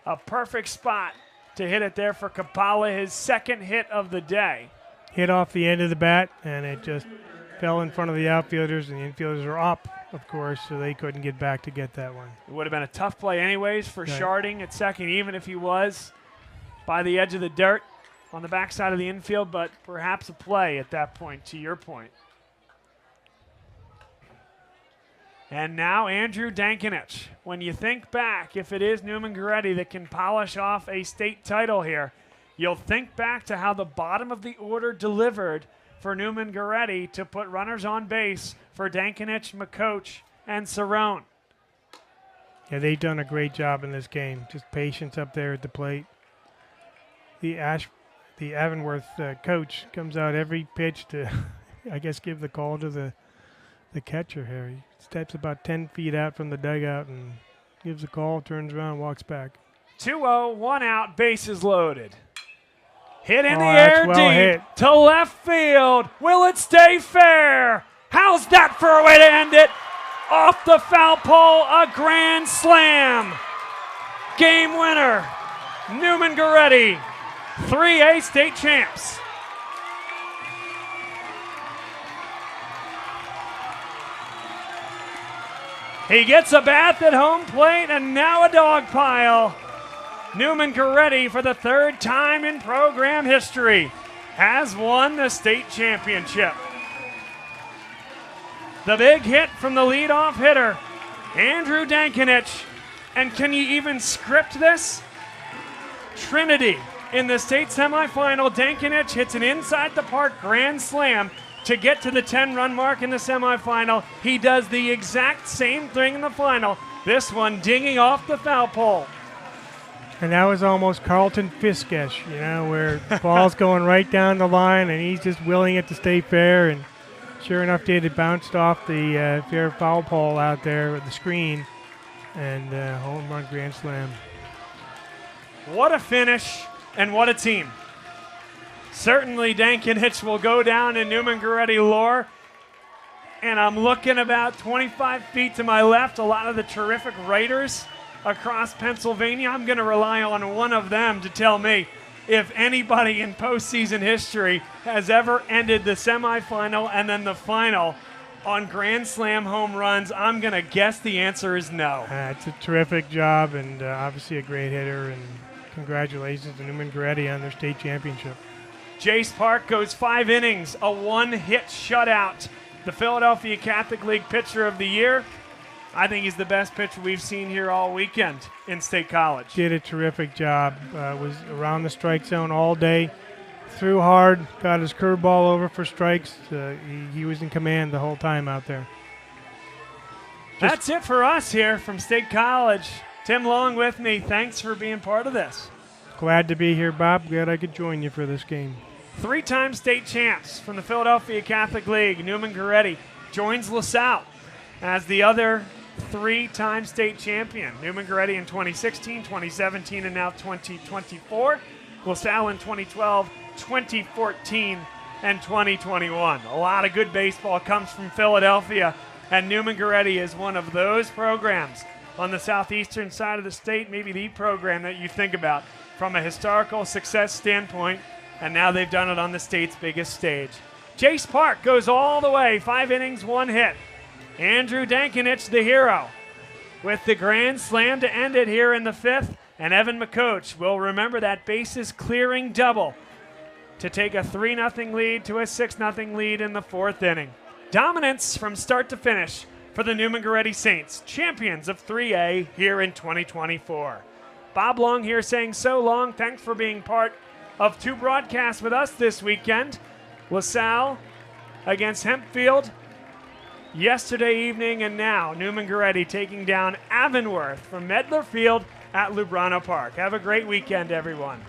A perfect spot to hit it there for Kapala, his 2nd hit of the day. Hit off the end of the bat, and it just fell in front of the outfielders, and the infielders are up, of course, so they couldn't get back to get that one. It would have been a tough play anyways for Sharding at second, even if he was by the edge of the dirt on the backside of the infield, but perhaps a play at that point, to your point. And now Andrew Dankinich. When you think back, if it is Neumann-Goretti that can polish off a state title here, you'll think back to how the bottom of the order delivered for Neumann-Goretti to put runners on base for Dankinich, McCoach, and Cerrone. Yeah, they've done a great job in this game. Just patience up there at the plate. The Avonworth coach comes out every pitch to, I guess, give the call to the catcher here. He steps about 10 feet out from the dugout and gives a call, turns around, walks back. 2-0, 1 out, bases loaded. Hit in the that's air well deep hit. to left field. Will it stay fair? How's that for a way to end it? Off the foul pole, a grand slam. Game winner, Neumann-Goretti, 3A state champs. He gets a bath at home plate and now a dog pile. Neumann-Goretti, for the third time in program history, has won the state championship. The big hit from the leadoff hitter, Andrew Dankinich. And can you even script this? Trinity in the state semifinal. Dankinich hits an inside the park grand slam to get to the 10-run mark in the semifinal. He does the exact same thing in the final. This one dinging off the foul pole. And that was almost Carlton Fiskish, you know, where the ball's going right down the line and he's just willing it to stay fair. And sure enough, it bounced off the fair foul pole out there with the screen. And home run grand slam. What a finish and what a team. Certainly Dankinich will go down in Neumann-Goretti lore. And I'm looking about 25 feet to my left, a lot of the terrific writers across Pennsylvania. I'm going to rely on one of them to tell me if anybody in postseason history has ever ended the semifinal and then the final on grand slam home runs. I'm going to guess the answer is no. It's a terrific job and obviously a great hitter. And congratulations to Neumann-Goretti on their state championship. Jace Park goes 5 innings, a 1-hit shutout. The Philadelphia Catholic League Pitcher of the Year. I think he's the best pitcher we've seen here all weekend in State College. Did a terrific job. Was around the strike zone all day. Threw hard, got his curveball over for strikes. He was in command the whole time out there. That's it for us here from State College. Tim Long with me. Thanks for being part of this. Glad to be here, Bob. Glad I could join you for this game. 3-time state champs from the Philadelphia Catholic League. Neumann-Goretti joins LaSalle as the other 3-time state champion. Neumann-Goretti in 2016, 2017, and now 2024. LaSalle in 2012, 2014, and 2021. A lot of good baseball comes from Philadelphia, and Neumann-Goretti is one of those programs on the southeastern side of the state, maybe the program that you think about from a historical success standpoint, and now they've done it on the state's biggest stage. Jace Park goes all the way, 5 innings, 1 hit. Andrew Dankinich, the hero, with the grand slam to end it here in the 5th, and Evan McCoach will remember that bases clearing double to take a 3-0 lead to a 6-0 lead in the 4th inning. Dominance from start to finish for the Neumann-Goretti Saints, champions of 3A here in 2024. Bob Long here saying so long. Thanks for being part of 2 broadcasts with us this weekend. LaSalle against Hempfield yesterday evening, and now Neumann-Goretti taking down Avonworth from Medler Field at Lubrano Park. Have a great weekend, everyone.